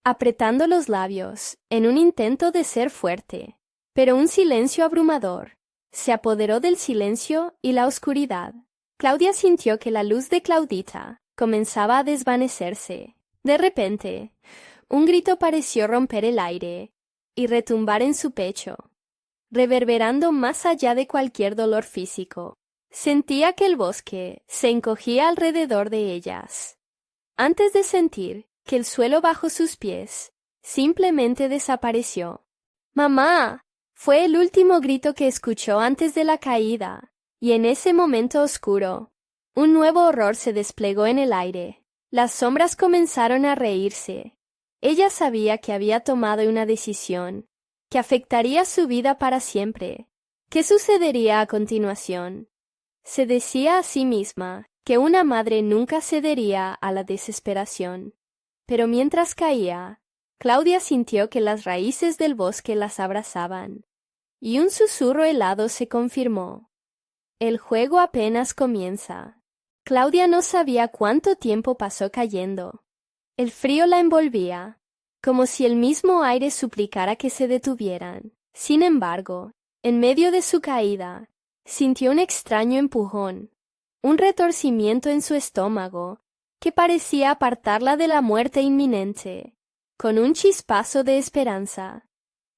apretando los labios en un intento de ser fuerte. Pero un silencio abrumador se apoderó del silencio y la oscuridad. Claudia sintió que la luz de Claudita comenzaba a desvanecerse. De repente, un grito pareció romper el aire y retumbar en su pecho, reverberando más allá de cualquier dolor físico. Sentía que el bosque se encogía alrededor de ellas, antes de sentir que el suelo bajo sus pies simplemente desapareció. «¡Mamá!», fue el último grito que escuchó antes de la caída, y en ese momento oscuro, un nuevo horror se desplegó en el aire. Las sombras comenzaron a reírse. Ella sabía que había tomado una decisión que afectaría su vida para siempre. ¿Qué sucedería a continuación? Se decía a sí misma que una madre nunca cedería a la desesperación. Pero mientras caía, Claudia sintió que las raíces del bosque las abrazaban, y un susurro helado se confirmó. El juego apenas comienza. Claudia no sabía cuánto tiempo pasó cayendo. El frío la envolvía, como si el mismo aire suplicara que se detuvieran. Sin embargo, en medio de su caída, sintió un extraño empujón, un retorcimiento en su estómago que parecía apartarla de la muerte inminente. Con un chispazo de esperanza,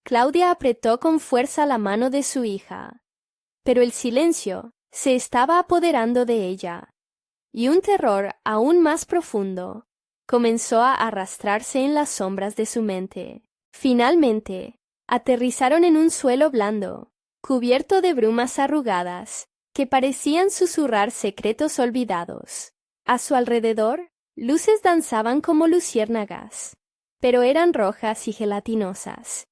Claudia apretó con fuerza la mano de su hija, pero el silencio se estaba apoderando de ella, y un terror aún más profundo comenzó a arrastrarse en las sombras de su mente. Finalmente, aterrizaron en un suelo blando, cubierto de brumas arrugadas, que parecían susurrar secretos olvidados. A su alrededor, luces danzaban como luciérnagas, pero eran rojas y gelatinosas,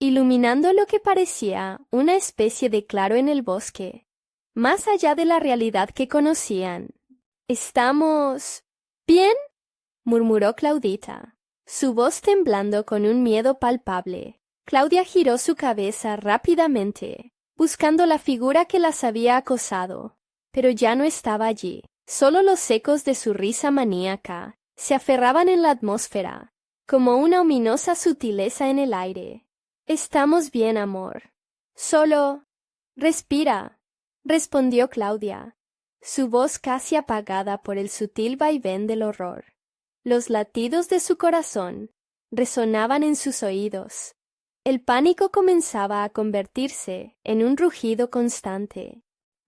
iluminando lo que parecía una especie de claro en el bosque, más allá de la realidad que conocían. «¿Estamos bien?», murmuró Claudita, su voz temblando con un miedo palpable. Claudia giró su cabeza rápidamente, buscando la figura que las había acosado, pero ya no estaba allí. Solo los ecos de su risa maníaca se aferraban en la atmósfera, como una ominosa sutileza en el aire. «Estamos bien, amor. Solo respira», respondió Claudia, su voz casi apagada por el sutil vaivén del horror. Los latidos de su corazón resonaban en sus oídos, El pánico comenzaba a convertirse en un rugido constante.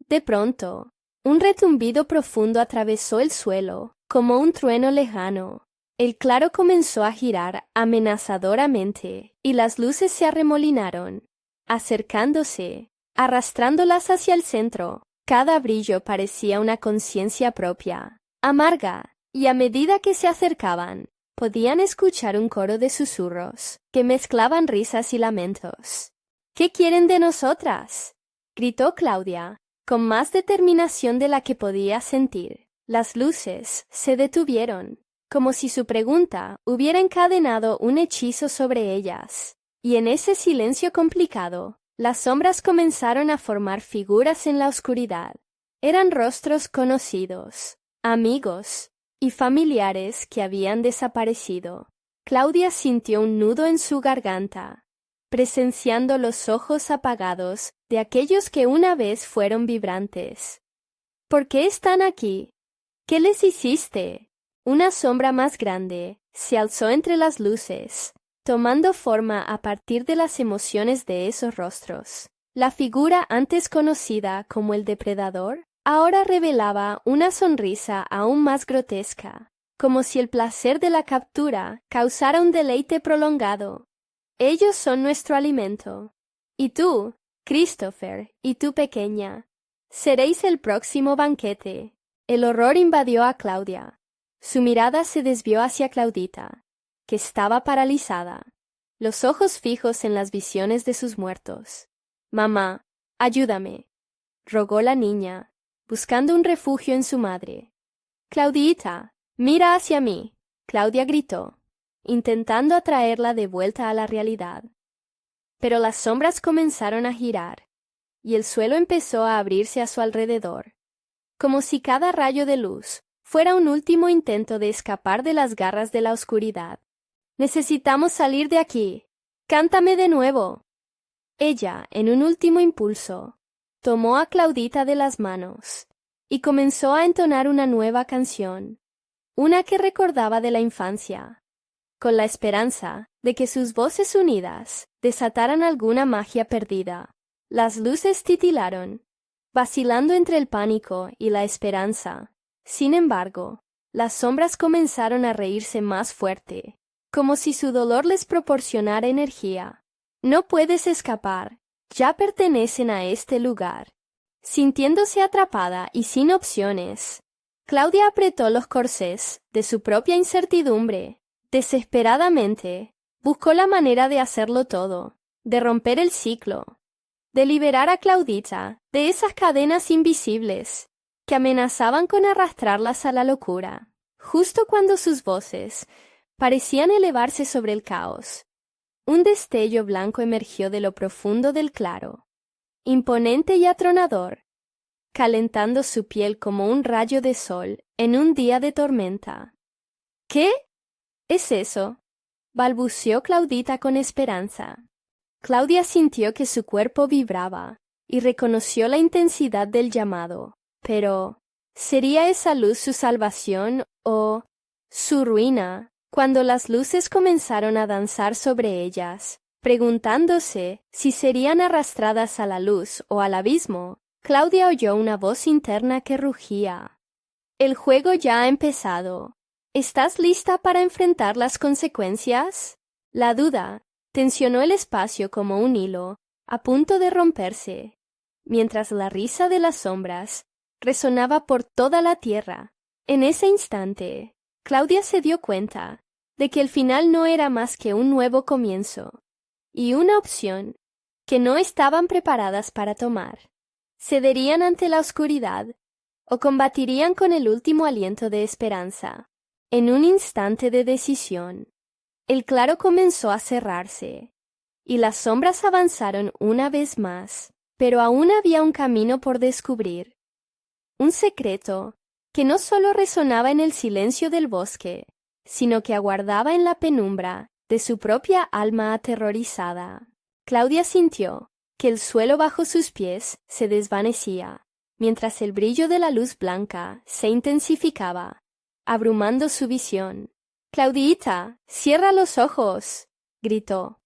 De pronto, un retumbido profundo atravesó el suelo, como un trueno lejano. El claro comenzó a girar amenazadoramente, y las luces se arremolinaron, acercándose, arrastrándolas hacia el centro. Cada brillo parecía una conciencia propia, amarga, y a medida que se acercaban, podían escuchar un coro de susurros, que mezclaban risas y lamentos. ¿Qué quieren de nosotras?, gritó Claudia, con más determinación de la que podía sentir. Las luces se detuvieron, como si su pregunta hubiera encadenado un hechizo sobre ellas, y en ese silencio complicado, las sombras comenzaron a formar figuras en la oscuridad. Eran rostros conocidos, amigos y familiares que habían desaparecido. Claudia sintió un nudo en su garganta, presenciando los ojos apagados de aquellos que una vez fueron vibrantes. ¿Por qué están aquí? ¿Qué les hiciste? Una sombra más grande se alzó entre las luces, tomando forma a partir de las emociones de esos rostros. La figura antes conocida como el depredador ahora revelaba una sonrisa aún más grotesca, como si el placer de la captura causara un deleite prolongado. Ellos son nuestro alimento. Y tú, Christopher, y tú pequeña, seréis el próximo banquete. El horror invadió a Claudia. Su mirada se desvió hacia Claudita, que estaba paralizada, los ojos fijos en las visiones de sus muertos. «Mamá, ayúdame», rogó la niña, buscando un refugio en su madre. «Claudita, mira hacia mí», Claudia gritó, intentando atraerla de vuelta a la realidad. Pero las sombras comenzaron a girar, y el suelo empezó a abrirse a su alrededor, como si cada rayo de luz fuera un último intento de escapar de las garras de la oscuridad. «Necesitamos salir de aquí. Cántame de nuevo». Ella, en un último impulso, tomó a Claudita de las manos y comenzó a entonar una nueva canción, una que recordaba de la infancia, con la esperanza de que sus voces unidas desataran alguna magia perdida. Las luces titilaron, vacilando entre el pánico y la esperanza. Sin embargo, las sombras comenzaron a reírse más fuerte, como si su dolor les proporcionara energía. «No puedes escapar, ya pertenecen a este lugar». Sintiéndose atrapada y sin opciones, Claudia apretó los corsés de su propia incertidumbre. Desesperadamente, buscó la manera de hacerlo todo, de romper el ciclo, de liberar a Claudita de esas cadenas invisibles que amenazaban con arrastrarlas a la locura. Justo cuando sus voces parecían elevarse sobre el caos, un destello blanco emergió de lo profundo del claro, imponente y atronador, calentando su piel como un rayo de sol en un día de tormenta. «¿Qué es eso?», balbuceó Claudita con esperanza. Claudia sintió que su cuerpo vibraba y reconoció la intensidad del llamado. Pero, ¿sería esa luz su salvación o su ruina? Cuando las luces comenzaron a danzar sobre ellas, preguntándose si serían arrastradas a la luz o al abismo, Claudia oyó una voz interna que rugía. «El juego ya ha empezado. ¿Estás lista para enfrentar las consecuencias?». La duda tensionó el espacio como un hilo, a punto de romperse, mientras la risa de las sombras resonaba por toda la tierra. En ese instante, Claudia se dio cuenta de que el final no era más que un nuevo comienzo, y una opción que no estaban preparadas para tomar. ¿Cederían ante la oscuridad o combatirían con el último aliento de esperanza? En un instante de decisión, el claro comenzó a cerrarse, y las sombras avanzaron una vez más, pero aún había un camino por descubrir. Un secreto que no solo resonaba en el silencio del bosque, sino que aguardaba en la penumbra de su propia alma aterrorizada. Claudia sintió que el suelo bajo sus pies se desvanecía, mientras el brillo de la luz blanca se intensificaba, abrumando su visión. «Claudita, cierra los ojos», gritó.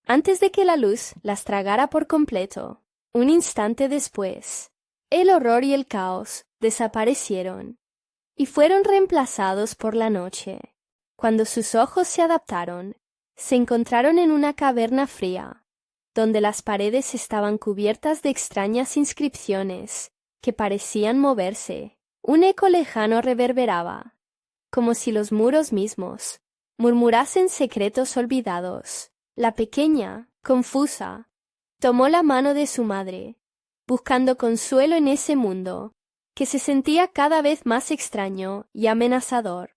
antes de que la luz las tragara por completo. Un instante después, el horror y el caos desaparecieron y fueron reemplazados por la noche. Cuando sus ojos se adaptaron, se encontraron en una caverna fría, donde las paredes estaban cubiertas de extrañas inscripciones que parecían moverse. Un eco lejano reverberaba, como si los muros mismos murmurasen secretos olvidados. La pequeña, confusa, tomó la mano de su madre, buscando consuelo en ese mundo que se sentía cada vez más extraño y amenazador.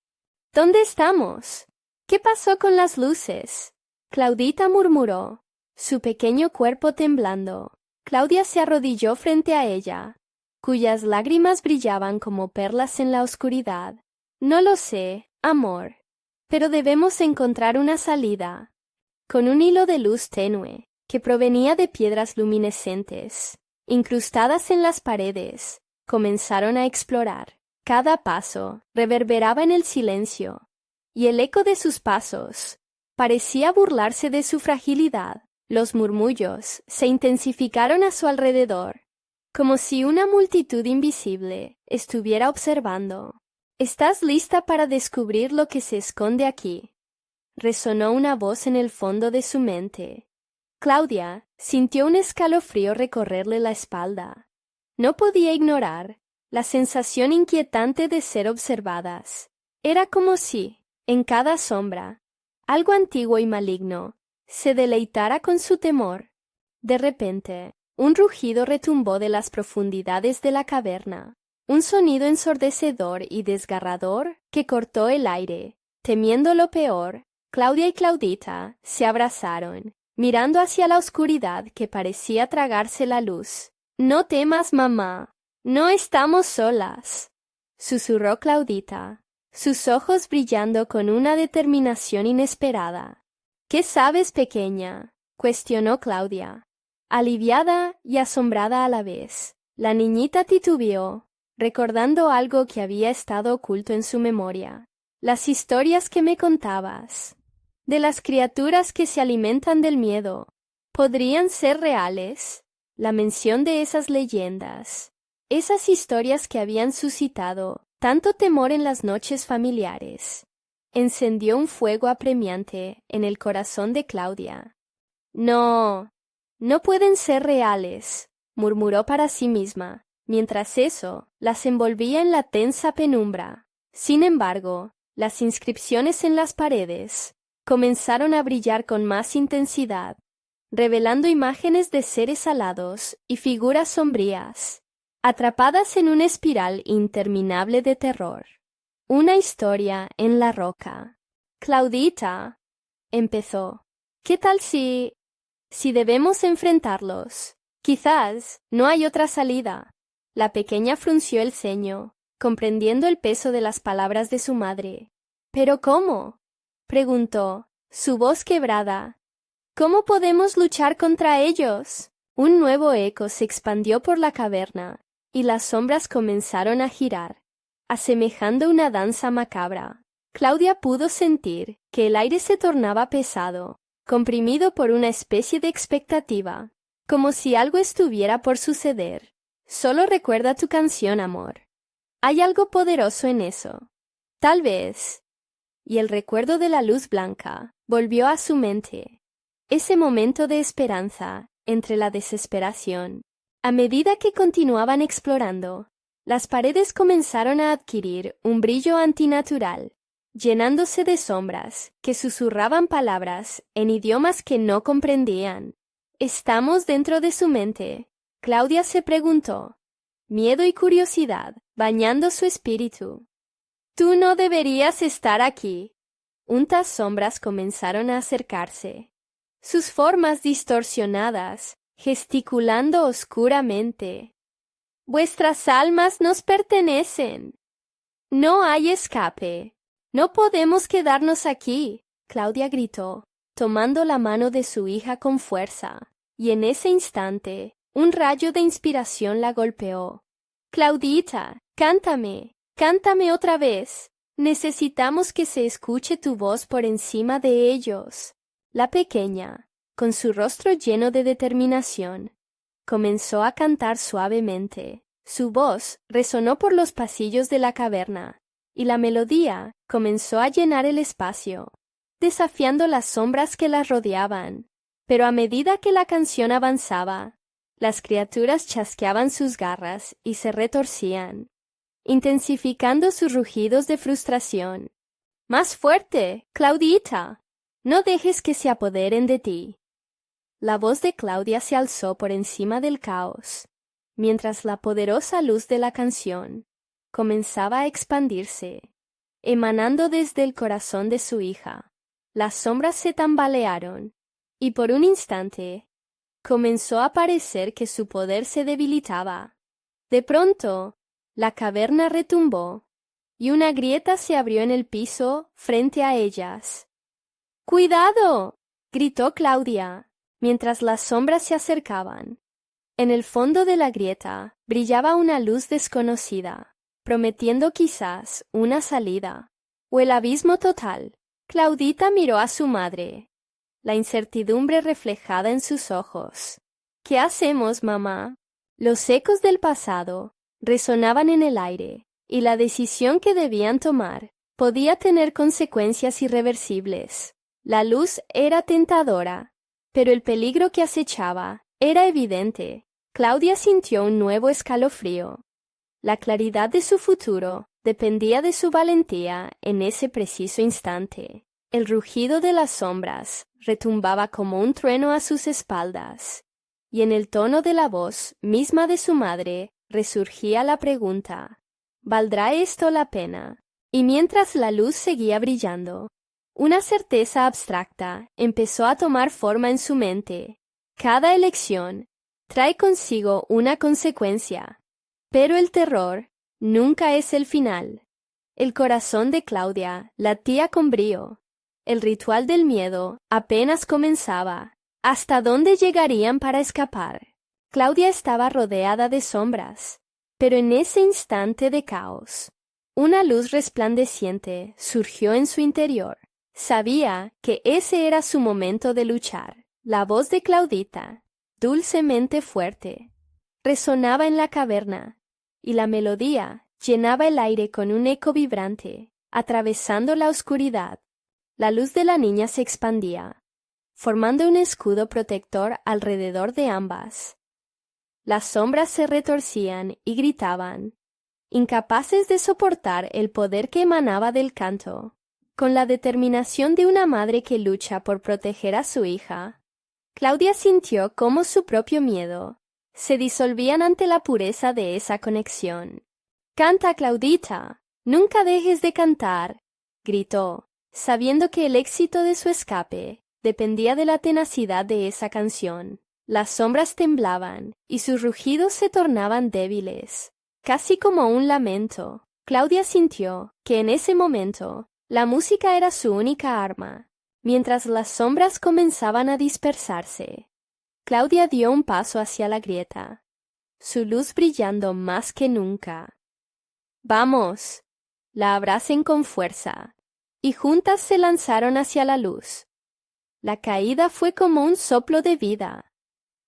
¿Dónde estamos? ¿Qué pasó con las luces? Claudita murmuró, su pequeño cuerpo temblando. Claudia se arrodilló frente a ella, cuyas lágrimas brillaban como perlas en la oscuridad. No lo sé, amor, pero debemos encontrar una salida. Con un hilo de luz tenue, que provenía de piedras luminescentes, incrustadas en las paredes, comenzaron a explorar. Cada paso reverberaba en el silencio, y el eco de sus pasos parecía burlarse de su fragilidad. Los murmullos se intensificaron a su alrededor, como si una multitud invisible estuviera observando. ¿Estás lista para descubrir lo que se esconde aquí?, resonó una voz en el fondo de su mente. Claudia sintió un escalofrío recorrerle la espalda. No podía ignorar la sensación inquietante de ser observadas. Era como si, en cada sombra, algo antiguo y maligno se deleitara con su temor. De repente, un rugido retumbó de las profundidades de la caverna, un sonido ensordecedor y desgarrador que cortó el aire. Temiendo lo peor, Claudia y Claudita se abrazaron, mirando hacia la oscuridad que parecía tragarse la luz. «No temas, mamá, no estamos solas», susurró Claudita, sus ojos brillando con una determinación inesperada. «¿Qué sabes, pequeña?», cuestionó Claudia, aliviada y asombrada a la vez. La niñita titubeó, recordando algo que había estado oculto en su memoria. «Las historias que me contabas, de las criaturas que se alimentan del miedo, ¿podrían ser reales?». La mención de esas leyendas, esas historias que habían suscitado tanto temor en las noches familiares, encendió un fuego apremiante en el corazón de Claudia. «No, no pueden ser reales», murmuró para sí misma, mientras eso las envolvía en la tensa penumbra. Sin embargo, las inscripciones en las paredes comenzaron a brillar con más intensidad, revelando imágenes de seres alados y figuras sombrías, atrapadas en una espiral interminable de terror. Una historia en la roca. «Claudita», empezó, «¿qué tal si debemos enfrentarlos? Quizás no hay otra salida». La pequeña frunció el ceño, comprendiendo el peso de las palabras de su madre. «¿Pero cómo?», preguntó, su voz quebrada. «¿Cómo podemos luchar contra ellos?». Un nuevo eco se expandió por la caverna, y las sombras comenzaron a girar, asemejando una danza macabra. Claudia pudo sentir que el aire se tornaba pesado, comprimido por una especie de expectativa, como si algo estuviera por suceder. «Solo recuerda tu canción, amor. Hay algo poderoso en eso. Tal vez». Y el recuerdo de la luz blanca volvió a su mente. Ese momento de esperanza entre la desesperación. A medida que continuaban explorando, las paredes comenzaron a adquirir un brillo antinatural, llenándose de sombras que susurraban palabras en idiomas que no comprendían. «¿Estamos dentro de su mente?», Claudia se preguntó, miedo y curiosidad bañando su espíritu. «Tú no deberías estar aquí». Untas sombras comenzaron a acercarse, sus formas distorsionadas, gesticulando oscuramente. «Vuestras almas nos pertenecen. No hay escape. No podemos quedarnos aquí», Claudia gritó, tomando la mano de su hija con fuerza, y en ese instante un rayo de inspiración la golpeó. «Claudita, cántame, cántame otra vez. Necesitamos que se escuche tu voz por encima de ellos». La pequeña, con su rostro lleno de determinación, comenzó a cantar suavemente. Su voz resonó por los pasillos de la caverna, y la melodía comenzó a llenar el espacio, desafiando las sombras que las rodeaban. Pero a medida que la canción avanzaba, las criaturas chasqueaban sus garras y se retorcían, intensificando sus rugidos de frustración. ¡Más fuerte, Claudita! No dejes que se apoderen de ti. La voz de Claudia se alzó por encima del caos, mientras la poderosa luz de la canción comenzaba a expandirse, emanando desde el corazón de su hija. Las sombras se tambalearon, y por un instante comenzó a parecer que su poder se debilitaba. De pronto, la caverna retumbó, y una grieta se abrió en el piso frente a ellas. ¡Cuidado!, gritó Claudia, mientras las sombras se acercaban. En el fondo de la grieta brillaba una luz desconocida, prometiendo quizás una salida, o el abismo total. Claudita miró a su madre, la incertidumbre reflejada en sus ojos. ¿Qué hacemos, mamá? Los ecos del pasado resonaban en el aire, y la decisión que debían tomar podía tener consecuencias irreversibles. La luz era tentadora, pero el peligro que acechaba era evidente. Claudia sintió un nuevo escalofrío. La claridad de su futuro dependía de su valentía en ese preciso instante. El rugido de las sombras retumbaba como un trueno a sus espaldas, y en el tono de la voz misma de su madre resurgía la pregunta: ¿valdrá esto la pena? Y mientras la luz seguía brillando, una certeza abstracta empezó a tomar forma en su mente. Cada elección trae consigo una consecuencia, pero el terror nunca es el final. El corazón de Claudia latía con brío. El ritual del miedo apenas comenzaba. ¿Hasta dónde llegarían para escapar? Claudia estaba rodeada de sombras, pero en ese instante de caos, una luz resplandeciente surgió en su interior. Sabía que ese era su momento de luchar. La voz de Claudita, dulcemente fuerte, resonaba en la caverna, y la melodía llenaba el aire con un eco vibrante, atravesando la oscuridad. La luz de la niña se expandía, formando un escudo protector alrededor de ambas. Las sombras se retorcían y gritaban, incapaces de soportar el poder que emanaba del canto. Con la determinación de una madre que lucha por proteger a su hija, Claudia sintió cómo su propio miedo se disolvían ante la pureza de esa conexión. «¡Canta, Claudita! ¡Nunca dejes de cantar!», gritó, sabiendo que el éxito de su escape dependía de la tenacidad de esa canción. Las sombras temblaban y sus rugidos se tornaban débiles, casi como un lamento. Claudia sintió que en ese momento la música era su única arma. Mientras las sombras comenzaban a dispersarse, Claudia dio un paso hacia la grieta, su luz brillando más que nunca. «¡Vamos!», la abracen con fuerza, y juntas se lanzaron hacia la luz. La caída fue como un soplo de vida,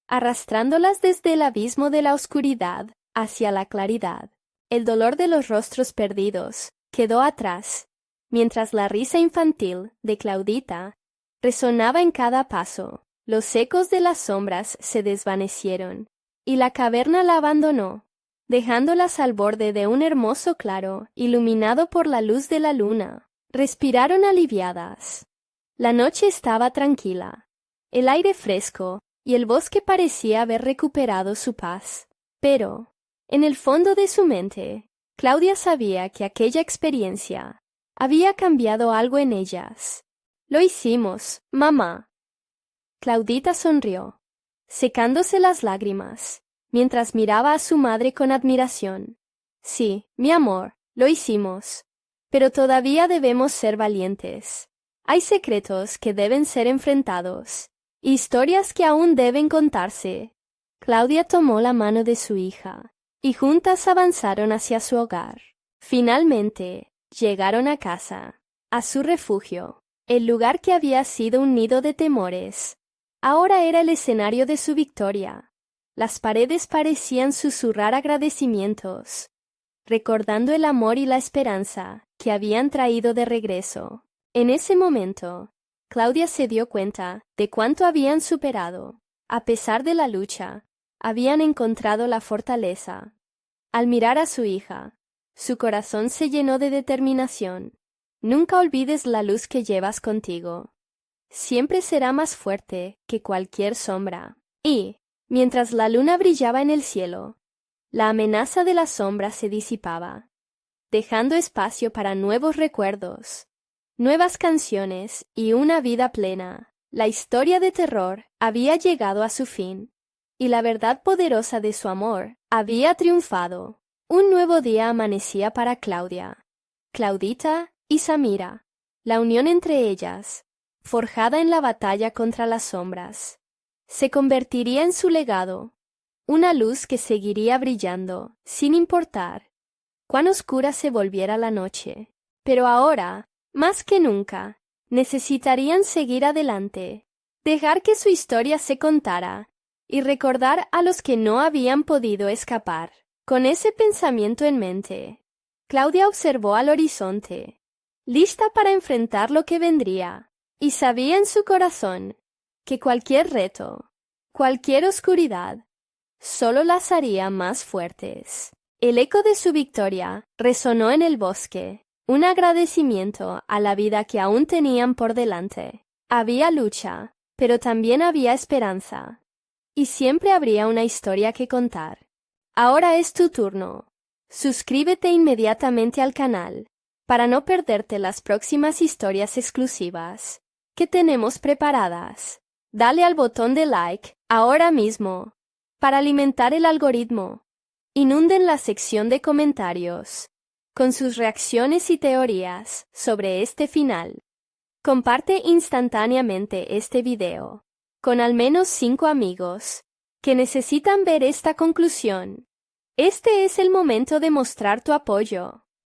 arrastrándolas desde el abismo de la oscuridad hacia la claridad. El dolor de los rostros perdidos quedó atrás, mientras la risa infantil de Claudita resonaba en cada paso. Los ecos de las sombras se desvanecieron, y la caverna la abandonó, dejándolas al borde de un hermoso claro iluminado por la luz de la luna. Respiraron aliviadas. La noche estaba tranquila, el aire fresco y el bosque parecía haber recuperado su paz. Pero, en el fondo de su mente, Claudia sabía que aquella experiencia había cambiado algo en ellas. «Lo hicimos, mamá». Claudita sonrió, secándose las lágrimas, mientras miraba a su madre con admiración. «Sí, mi amor, lo hicimos. Pero todavía debemos ser valientes. Hay secretos que deben ser enfrentados, historias que aún deben contarse». Claudia tomó la mano de su hija, y juntas avanzaron hacia su hogar. Finalmente, llegaron a casa, a su refugio, el lugar que había sido un nido de temores, Ahora era el escenario de su victoria. Las paredes parecían susurrar agradecimientos, recordando el amor y la esperanza que habían traído de regreso. En ese momento, Claudia se dio cuenta de cuánto habían superado. A pesar de la lucha, habían encontrado la fortaleza. Al mirar a su hija, su corazón se llenó de determinación. Nunca olvides la luz que llevas contigo. Siempre será más fuerte que cualquier sombra. Y, mientras la luna brillaba en el cielo, la amenaza de la sombra se disipaba, dejando espacio para nuevos recuerdos, nuevas canciones y una vida plena. La historia de terror había llegado a su fin, y la verdad poderosa de su amor había triunfado. Un nuevo día amanecía para Claudia, Claudita y Samira, la unión entre ellas, forjada en la batalla contra las sombras, se convertiría en su legado, una luz que seguiría brillando, sin importar cuán oscura se volviera la noche. Pero ahora, más que nunca, necesitarían seguir adelante, dejar que su historia se contara y recordar a los que no habían podido escapar. Con ese pensamiento en mente, Claudia observó al horizonte, lista para enfrentar lo que vendría, y sabía en su corazón que cualquier reto, cualquier oscuridad, solo las haría más fuertes. El eco de su victoria resonó en el bosque, un agradecimiento a la vida que aún tenían por delante. Había lucha, pero también había esperanza, y siempre habría una historia que contar. Ahora es tu turno. Suscríbete inmediatamente al canal para no perderte las próximas historias exclusivas que tenemos preparadas. Dale al botón de like ahora mismo para alimentar el algoritmo. Inunden la sección de comentarios con sus reacciones y teorías sobre este final. Comparte instantáneamente este video con al menos 5 amigos que necesitan ver esta conclusión. Este es el momento de mostrar tu apoyo.